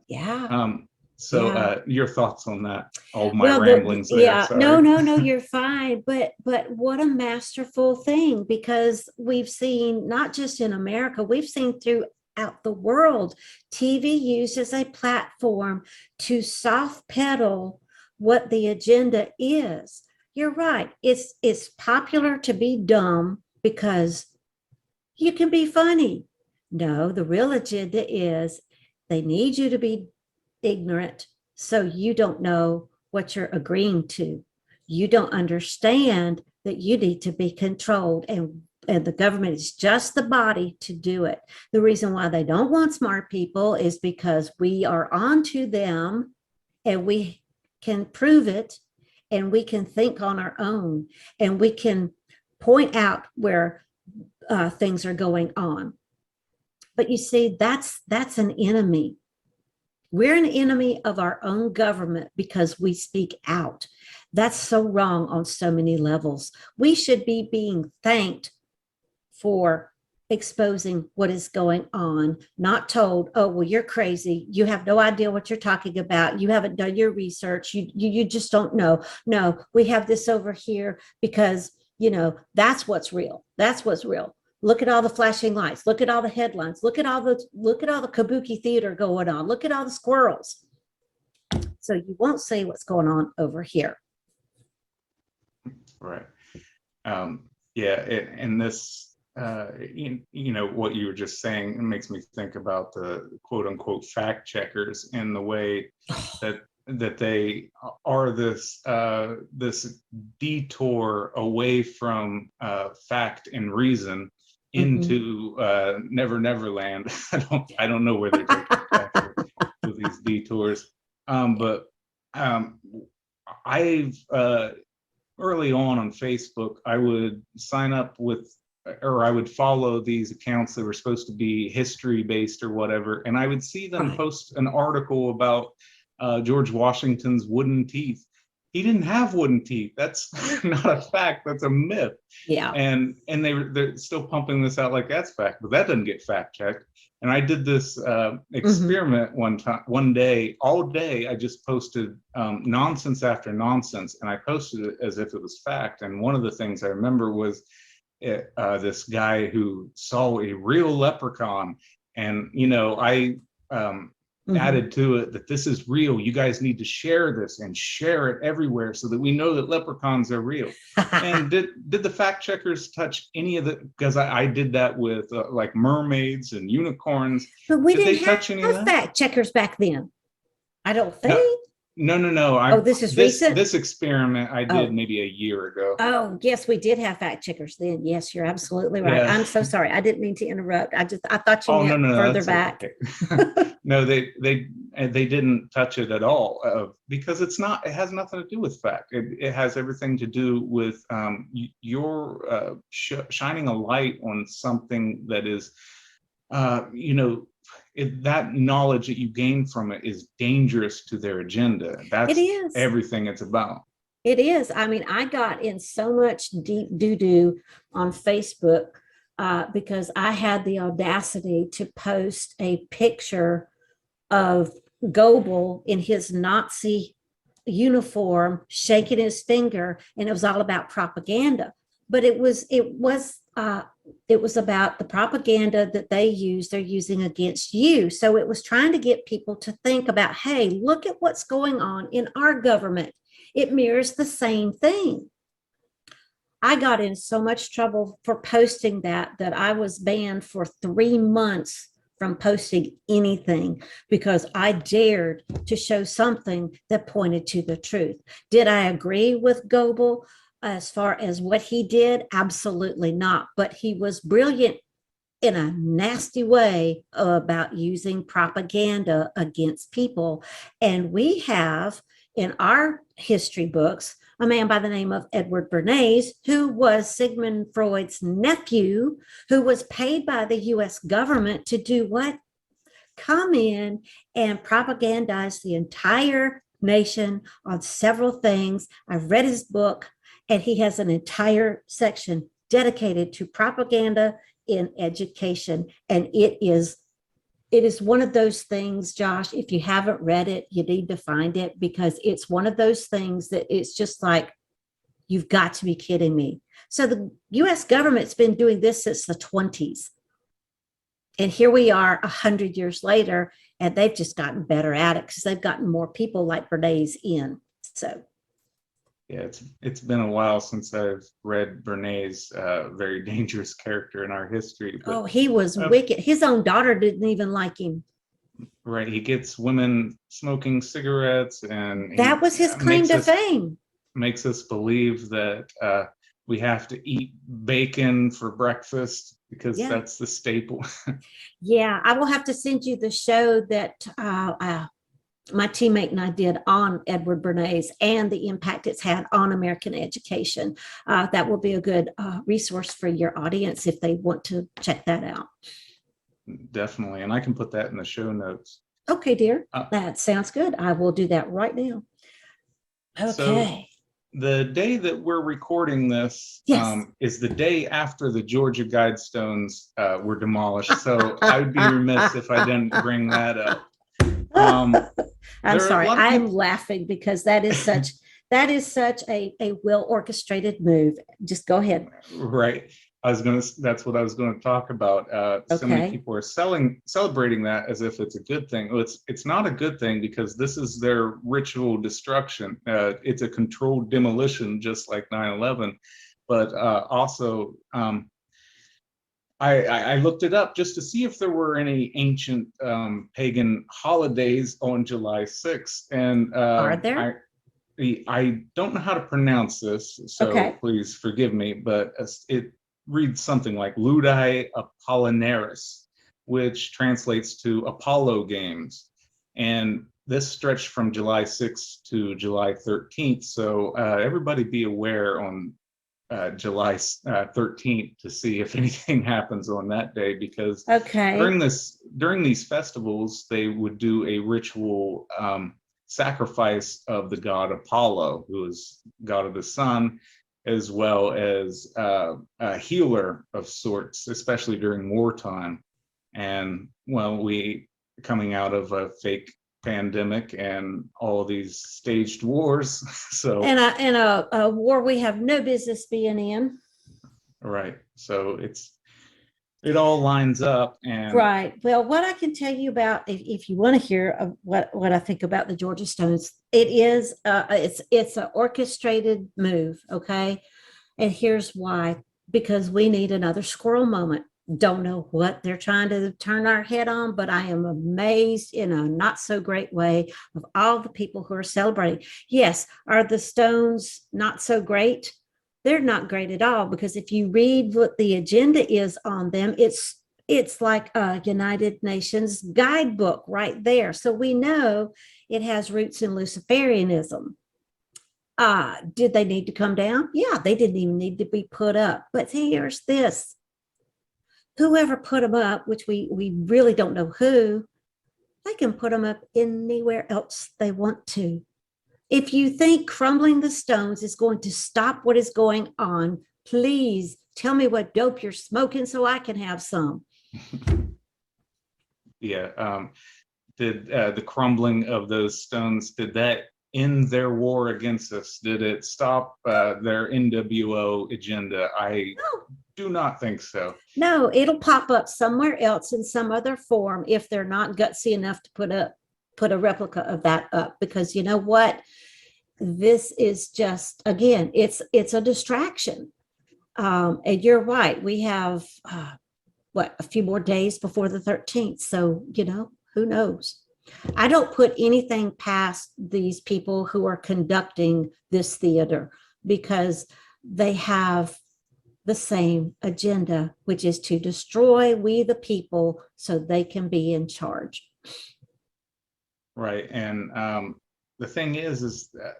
Yeah. Um, so Yeah. your thoughts on that? All my Well, ramblings there, yeah, no, sorry. no, no, you're fine. But what a masterful thing, because we've seen, not just in America, we've seen throughout the world, TV used as a platform to soft pedal what the agenda is. You're right. It's popular to be dumb because you can be funny. No, the real agenda is they need you to be ignorant, so you don't know what you're agreeing to. You don't understand that you need to be controlled, and the government is just the body to do it. The reason why they don't want smart people is because we are onto them, and we can prove it, and we can think on our own, and we can point out where things are going on. But you see, that's an enemy. We're an enemy of our own government because we speak out. That's so wrong on so many levels. We should be being thanked for exposing what is going on, not told, oh, well, you're crazy. You have no idea what you're talking about. You haven't done your research. You just don't know. No, we have this over here because, that's what's real. That's what's real. Look at all the flashing lights. Look at all the headlines. Look at all the kabuki theater going on. Look at all the squirrels. So you won't see what's going on over here. Right. Yeah, and this, what you were just saying, it makes me think about the quote unquote fact checkers, and the way that they are this detour away from fact and reason into Never Never Land. I don't know where they're taking it actually, with these detours. But I've early on Facebook, I would sign up with, or I would follow these accounts that were supposed to be history based or whatever, and I would see them Right. post an article about George Washington's wooden teeth. He didn't have wooden teeth. That's not a fact. That's a myth. Yeah. And they're still pumping this out like that's fact, but that doesn't get fact checked. And I did this experiment one day, all day. I just posted nonsense after nonsense, and I posted it as if it was fact. And one of the things I remember was this guy who saw a real leprechaun, and I added to it that this is real. You guys need to share this and share it everywhere so that we know that leprechauns are real. And did the fact checkers touch any of the? Because I did that with like mermaids and unicorns. But we Did they didn't touch any of have that? fact checkers back then. I don't think. No. Oh, this is recent? This experiment I did maybe a year ago. Oh, yes, we did have fact checkers then. Yes, you're absolutely right. Yeah. I'm so sorry. I didn't mean to interrupt. I thought you Oh, meant no, further that's back. okay. No, they didn't touch it at all because it has nothing to do with fact. It has everything to do with your shining a light on something that is, that knowledge that you gain from it is dangerous to their agenda. That's everything it's about. It is. I mean, I got in so much deep doo-doo on Facebook because I had the audacity to post a picture of Goebel in his Nazi uniform, shaking his finger, and it was all about propaganda. But it was about the propaganda that they're using against you. So it was trying to get people to think about, hey, look at what's going on in our government. It mirrors the same thing. I got in so much trouble for posting that I was banned for 3 months from posting anything because I dared to show something that pointed to the truth. Did I agree with Goebel as far as what he did? Absolutely not. But he was brilliant in a nasty way about using propaganda against people. And we have in our history books a man by the name of Edward Bernays, who was Sigmund Freud's nephew, who was paid by the US government to do what? Come in and propagandize the entire nation on several things. I've read his book, and he has an entire section dedicated to propaganda in education. And it is one of those things, Josh, if you haven't read it, you need to find it, because it's one of those things that it's just like, you've got to be kidding me. So the US government's been doing this since the 20s. And here we are 100 years later, and they've just gotten better at it because they've gotten more people like Bernays in. So. Yeah, it's been a while since I've read Bernays, very dangerous character in our history. But, he was wicked. His own daughter didn't even like him. Right. He gets women smoking cigarettes, and that was his claim to fame. Makes us believe that we have to eat bacon for breakfast because that's the staple. Yeah, I will have to send you the show that my teammate and I did on Edward Bernays and the impact it's had on American education. That will be a good resource for your audience if they want to check that out. Definitely. And I can put that in the show notes. Okay, dear. That sounds good. I will do that right now. Okay. So the day that we're recording this is the day after the Georgia Guidestones were demolished. So I would be remiss if I didn't bring that up. I'm sorry. I'm laughing because that is such a well orchestrated move. Just go ahead. Right. That's what I was going to talk about. So many people are celebrating that as if it's a good thing. Well, it's not a good thing because this is their ritual destruction. It's a controlled demolition, just like 9/11. But also, I looked it up just to see if there were any ancient pagan holidays on July 6th. And are there? I don't know how to pronounce this, so please forgive me, but read something like Ludi Apollinaris, which translates to Apollo Games. And this stretched from July 6th to July 13th. So everybody be aware on July 13th to see if anything happens on that day, because Okay. during these festivals, they would do a ritual sacrifice of the god Apollo, who is god of the sun, as well as a healer of sorts, especially during wartime. And well, we coming out of a fake pandemic and all these staged wars. So And a war we have no business being in. right. So it all lines up. And Right. Well, what I can tell you about, if you want to hear of what I think about the Georgia Stones, it's an orchestrated move. Okay, and here's why: because we need another squirrel moment. Don't know what they're trying to turn our head on, but I am amazed in a not so great way of all the people who are celebrating. Yes, are the Stones not so great? They're not great at all, because if you read what the agenda is on them, it's like a United Nations guidebook right there. So we know it has roots in Luciferianism. Did they need to come down? Yeah, they didn't even need to be put up. But here's this: whoever put them up, which we really don't know who, they can put them up anywhere else they want to. If you think crumbling the stones is going to stop what is going on, please tell me what dope you're smoking so I can have some. yeah, did the crumbling of those stones, did that end their war against us? Did it stop their NWO agenda? I No, do not think so. no, it'll pop up somewhere else in some other form if they're not gutsy enough to put a replica of that up. Because you know what? This is just, again, it's a distraction. And you're right. We have a few more days before the 13th. So, who knows? I don't put anything past these people who are conducting this theater, because they have the same agenda, which is to destroy we the people so they can be in charge. Right. And the thing is that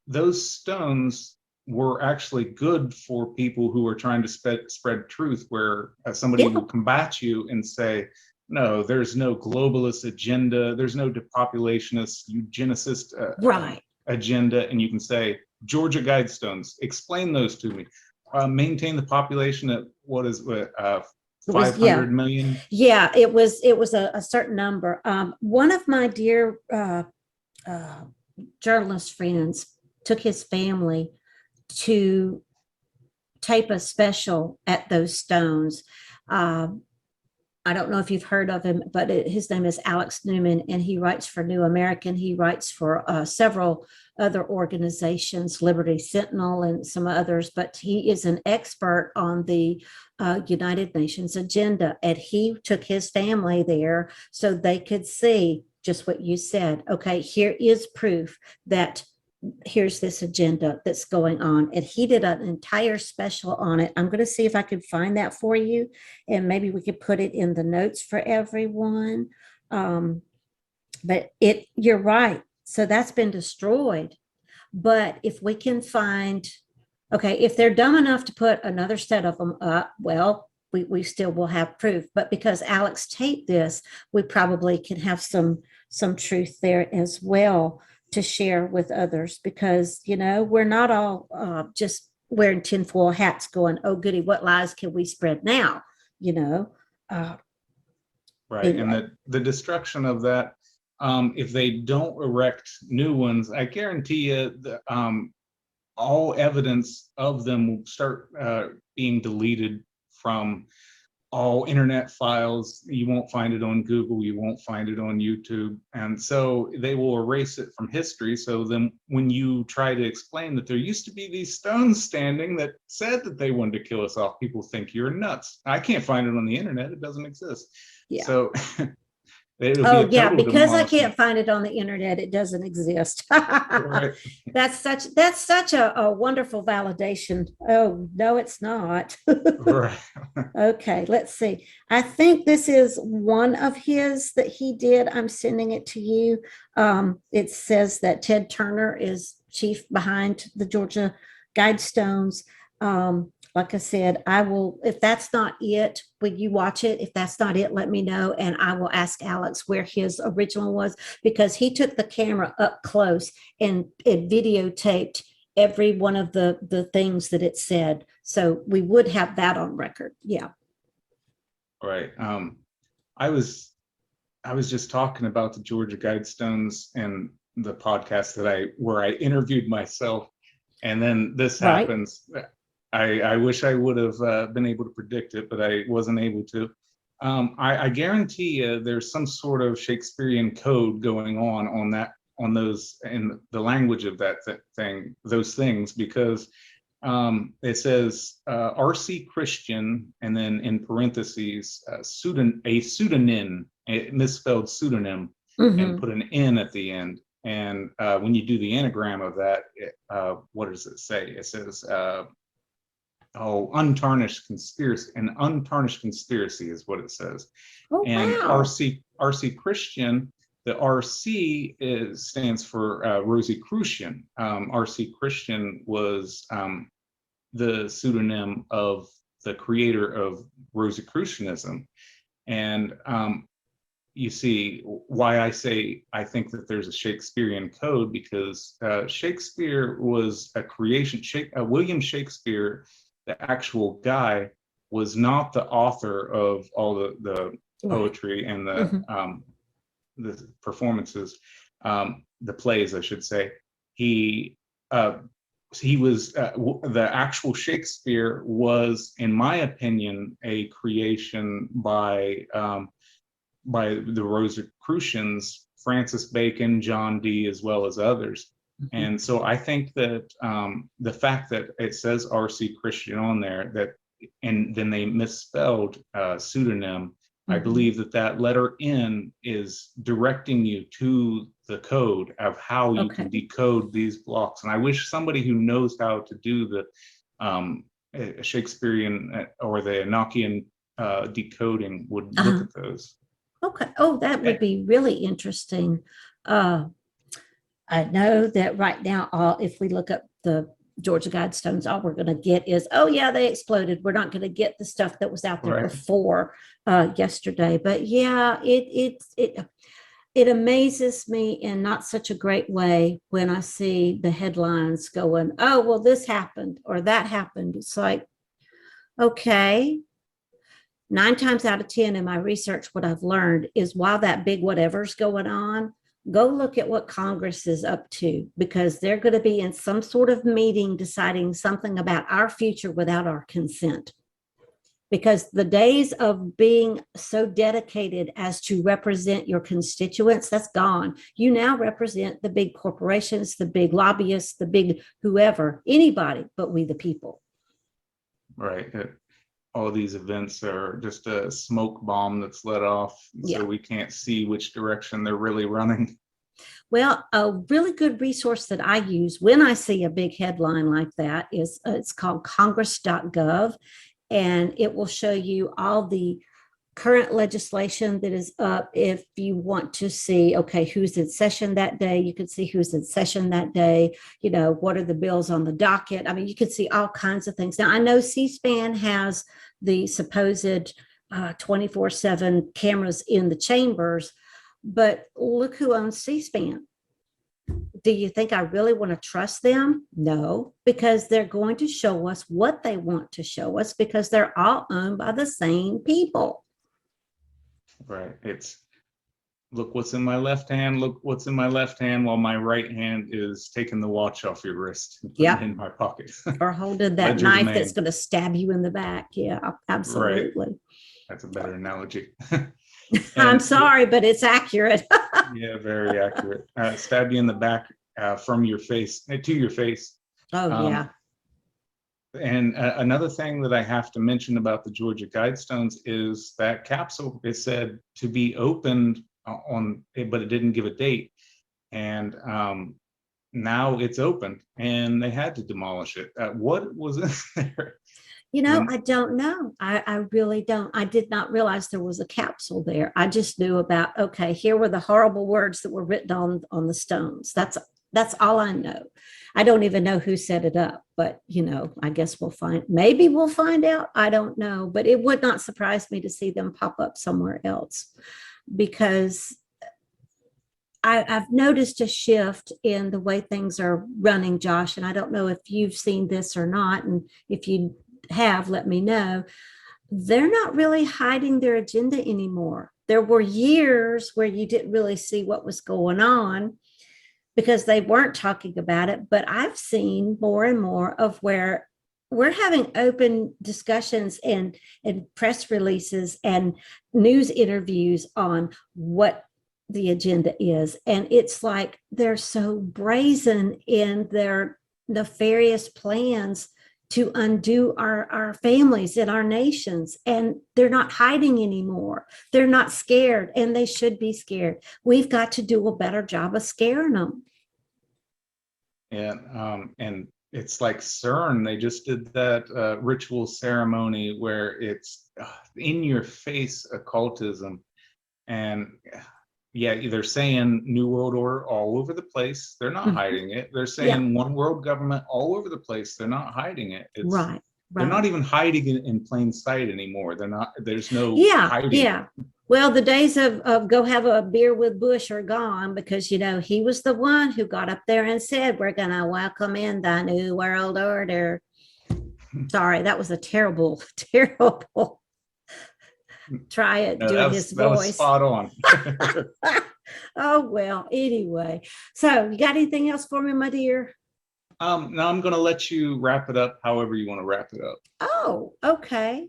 those stones were actually good for people who are trying to spread truth, where somebody Yeah, will combat you and say, no, there's no globalist agenda, there's no depopulationist, eugenicist right. agenda. And you can say, Georgia Guidestones, explain those to me. Maintain the population at what is It was, yeah. 500 million. Yeah, it was a certain number. One of my dear uh, journalist friends took his family to tape a special at those stones. Um, I don't know if you've heard of him, but his name is Alex Newman, and he writes for New American. He writes for several other organizations, Liberty Sentinel and some others, but he is an expert on the United Nations agenda. And he took his family there so they could see just what you said. Okay, here is proof that here's this agenda that's going on. And he did an entire special on it. I'm going to see if I could find that for you, and maybe we could put it in the notes for everyone. But you're right. So that's been destroyed. But if we can find, okay, if they're dumb enough to put another set of them up, well, we still will have proof. But because Alex taped this, we probably can have some truth there as well to share with others, because we're not all just wearing tinfoil hats going, oh goody, what lies can we spread now, you know uh, Right. And anyway. the destruction of that, if they don't erect new ones, I guarantee you that all evidence of them will start being deleted from all internet files. You won't find it on Google, you won't find it on YouTube. And so they will erase it from history. So then when you try to explain that there used to be these stones standing that said that they wanted to kill us off, people think you're nuts. I can't find it on the internet, it doesn't exist. Yeah. So It'll be Oh a yeah, total because I demolition. can't find it on the internet, it doesn't exist. Right. That's such a wonderful validation. Oh no, it's not. Right. Okay, let's see. I think this is one of his that he did. I'm sending it to you. It says that Ted Turner is chief behind the Georgia Guidestones. Like I said, I will, if that's not it, when you watch it, if that's not it, let me know. And I will ask Alex where his original was, because he took the camera up close and it videotaped every one of the things that it said. So we would have that on record. Yeah. Right. I was I was just talking about the Georgia Guidestones and the podcast that where I interviewed myself, and then this Right. happens. I wish I would have been able to predict it, but I wasn't able to. I guarantee you there's some sort of Shakespearean code going on those in the language of that thing, those things, because it says RC Christian, and then in parentheses, a pseudonym, a misspelled pseudonym, and Mm-hmm. put an N at the end. And when you do the anagram of that, what does it say? It says, untarnished conspiracy. An untarnished conspiracy is what it says. Oh, And wow. RC Christian, the RC stands for Rosicrucian. RC Christian was the pseudonym of the creator of Rosicrucianism. And you see why I say I think that there's a Shakespearean code, because Shakespeare was a creation. William Shakespeare, the actual guy, was not the author of all the Right. poetry and Mm-hmm. the performances, the plays, I should say. He uh, he was the actual Shakespeare was, in my opinion, a creation by the Rosicrucians, Francis Bacon, John Dee, as well as others. Mm-hmm. And so I think that the fact that it says RC Christian on there, that, and then they misspelled pseudonym, I Mm-hmm. believe that that letter N is directing you to the code of how you can Okay. decode these blocks. And I wish somebody who knows how to do the Shakespearean or the Enochian decoding would look Uh-huh. at those. Okay. Oh, that would Eh, be really interesting. Uh, I know that right now, if we look up the Georgia Guidestones, all we're going to get is, oh yeah, they exploded. We're not going to get the stuff that was out there Right. before yesterday. But yeah, it amazes me in not such a great way when I see the headlines going, oh well, this happened or that happened. It's like, okay, 9 times out of 10 in my research, what I've learned is while that big whatever's going on, go look at what Congress is up to, because they're going to be in some sort of meeting deciding something about our future without our consent. Because the days of being so dedicated as to represent your constituents, that's gone. You now represent the big corporations, the big lobbyists, the big whoever, anybody but we the people. Right. All these events are just a smoke bomb that's let off, so Yeah. we can't see which direction they're really running. Well, a really good resource that I use when I see a big headline like that is it's called congress.gov, and it will show you all the current legislation that is up. If you want to see, okay, who's in session that day, you can see who's in session that day. You know, what are the bills on the docket? I mean, you can see all kinds of things. Now, I know C-SPAN has the supposed 24/7 cameras in the chambers, but look who owns C-SPAN. Do you think I really want to trust them? No, because they're going to show us what they want to show us, because they're all owned by the same people. Right. It's look what's in my left hand, look what's in my left hand, while my right hand is taking the watch off your wrist and putting it Yep. in my pocket. Or holding that Ledger the knife that's man. going to stab you in the back. Yeah, Right. absolutely. That's a better analogy. I'm And sorry, but it's accurate. yeah, very accurate. Stab you in the back from your face to your face. Oh, Um, yeah. And another thing that I have to mention about the Georgia Guidestones is that capsule is said to be opened on it, but it didn't give a date. And now it's open, and they had to demolish it. What was in there? I don't know. I really don't. I did not realize there was a capsule there. I just knew about, okay, here were the horrible words that were written on the stones. That's all I know. I don't even know who set it up, but I guess maybe we'll find out. I don't know, but it would not surprise me to see them pop up somewhere else, because I've noticed a shift in the way things are running, Josh, and I don't know if you've seen this or not. And if you have, let me know. They're not really hiding their agenda anymore. There were years where you didn't really see what was going on because they weren't talking about it. But I've seen more and more of where we're having open discussions and press releases and news interviews on what the agenda is. And it's like they're so brazen in their nefarious plans to undo our families and our nations. And they're not hiding anymore. They're not scared, and they should be scared. We've got to do a better job of scaring them. And it's like CERN, they just did that ritual ceremony where it's in your face occultism. And yeah, they're saying New World Order all over the place. They're not hiding it. They're saying one world government all over the place. They're not hiding it. Right. They're not even hiding it in plain sight anymore. There's no hiding. Yeah. Well, the days of go have a beer with Bush are gone, because, he was the one who got up there and said, we're going to welcome in the New World Order. Sorry, that was a terrible, terrible. Try it, doing his voice. That was spot on. Oh, well, anyway. So you got anything else for me, my dear? Now I'm going to let you wrap it up however you want to wrap it up. Oh, okay.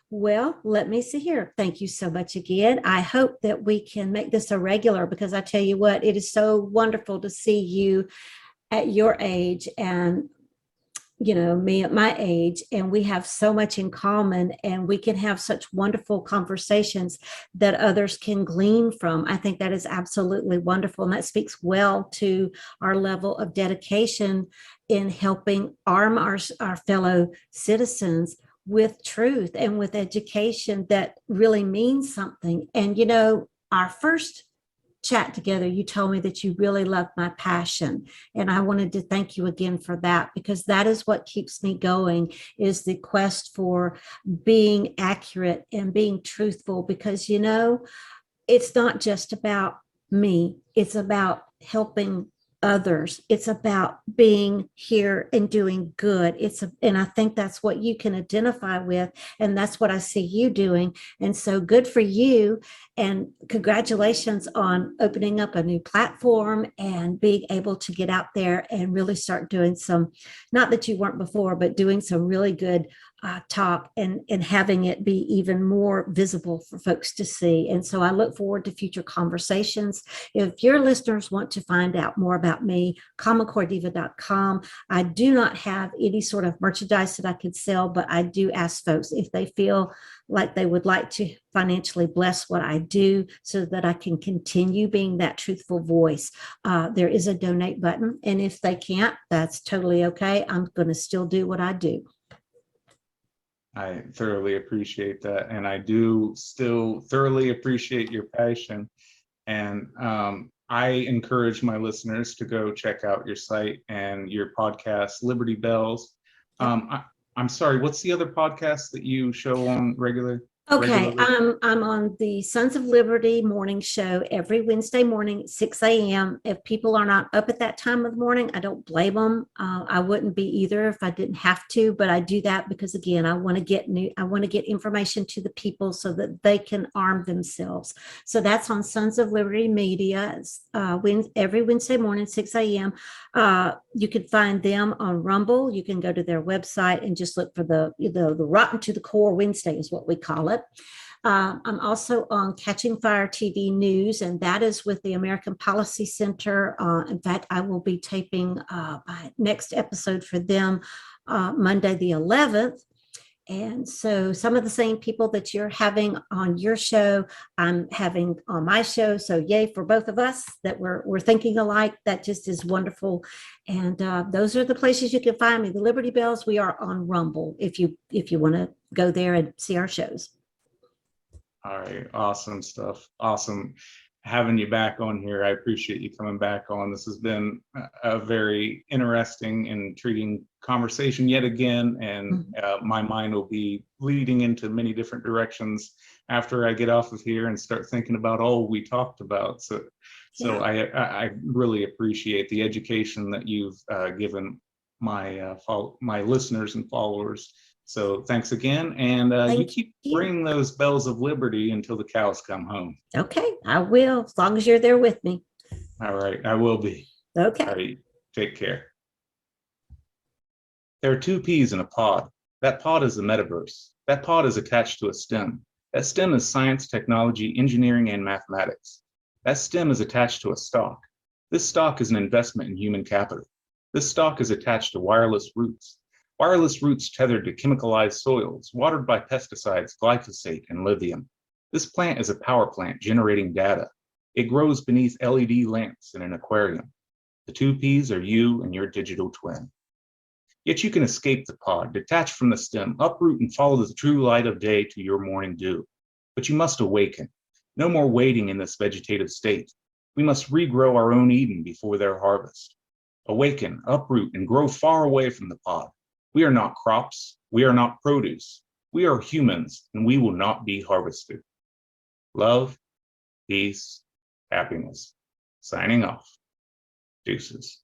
Well, let me see here. Thank you so much again. I hope that we can make this a regular, because I tell you what, it is so wonderful to see you at your age and me at my age, and we have so much in common, and we can have such wonderful conversations that others can glean from. I think that is absolutely wonderful. And that speaks well to our level of dedication in helping arm our fellow citizens with truth and with education that really means something. And, our first chat together, you told me that you really loved my passion. And I wanted to thank you again for that, because that is what keeps me going, is the quest for being accurate and being truthful. Because, it's not just about me. It's about helping others. It's about being here and doing good. And I think that's what you can identify with. And that's what I see you doing. And so good for you. And congratulations on opening up a new platform and being able to get out there and really start doing some, not that you weren't before, but doing some really good talk and having it be even more visible for folks to see. And so I look forward to future conversations. If your listeners want to find out more about me, commoncorediva.com. I do not have any sort of merchandise that I could sell, but I do ask folks if they feel like they would like to financially bless what I do so that I can continue being that truthful voice. There is a donate button. And if they can't, that's totally okay. I'm going to still do what I do. I thoroughly appreciate that. And I do still thoroughly appreciate your passion. And I encourage my listeners to go check out your site and your podcast, Liberty Bells. I'm sorry, what's the other podcast that you show on regularly? Okay, I'm on the Sons of Liberty morning show every Wednesday morning at 6 a.m. If people are not up at that time of the morning, I don't blame them. I wouldn't be either if I didn't have to, but I do that because, again, I want to get information to the people so that they can arm themselves. So that's on Sons of Liberty Media every Wednesday morning, 6 a.m. You can find them on Rumble. You can go to their website and just look for the Rotten to the Core Wednesday is what we call it. I'm also on Catching Fire TV News, and that is with the American Policy Center. In fact, I will be taping my next episode for them Monday the 11th. And so some of the same people that you're having on your show, I'm having on my show. So yay for both of us that we're thinking alike. That just is wonderful. And those are the places you can find me. The Liberty Bells. We are on Rumble if you want to go there and see our shows. All right, awesome stuff. Awesome having you back on here. I appreciate you coming back on. This has been a very interesting, intriguing conversation yet again, and my mind will be leading into many different directions after I get off of here and start thinking about all we talked about. So I really appreciate the education that you've given my my listeners and followers. So thanks again, and you keep ringing those bells of liberty until the cows come home. Okay, I will, as long as you're there with me. All right, I will be. Okay. All right, take care. There are two peas in a pod. That pod is the metaverse. That pod is attached to a stem. That stem is science, technology, engineering, and mathematics. That stem is attached to a stock. This stock is an investment in human capital. This stock is attached to wireless roots. Wireless roots tethered to chemicalized soils, watered by pesticides, glyphosate, and lithium. This plant is a power plant generating data. It grows beneath LED lamps in an aquarium. The two peas are you and your digital twin. Yet you can escape the pod, detach from the stem, uproot and follow the true light of day to your morning dew. But you must awaken. No more waiting in this vegetative state. We must regrow our own Eden before their harvest. Awaken, uproot, and grow far away from the pod. We are not crops. We are not produce. We are humans, and we will not be harvested. Love, peace, happiness. Signing off. Deuces.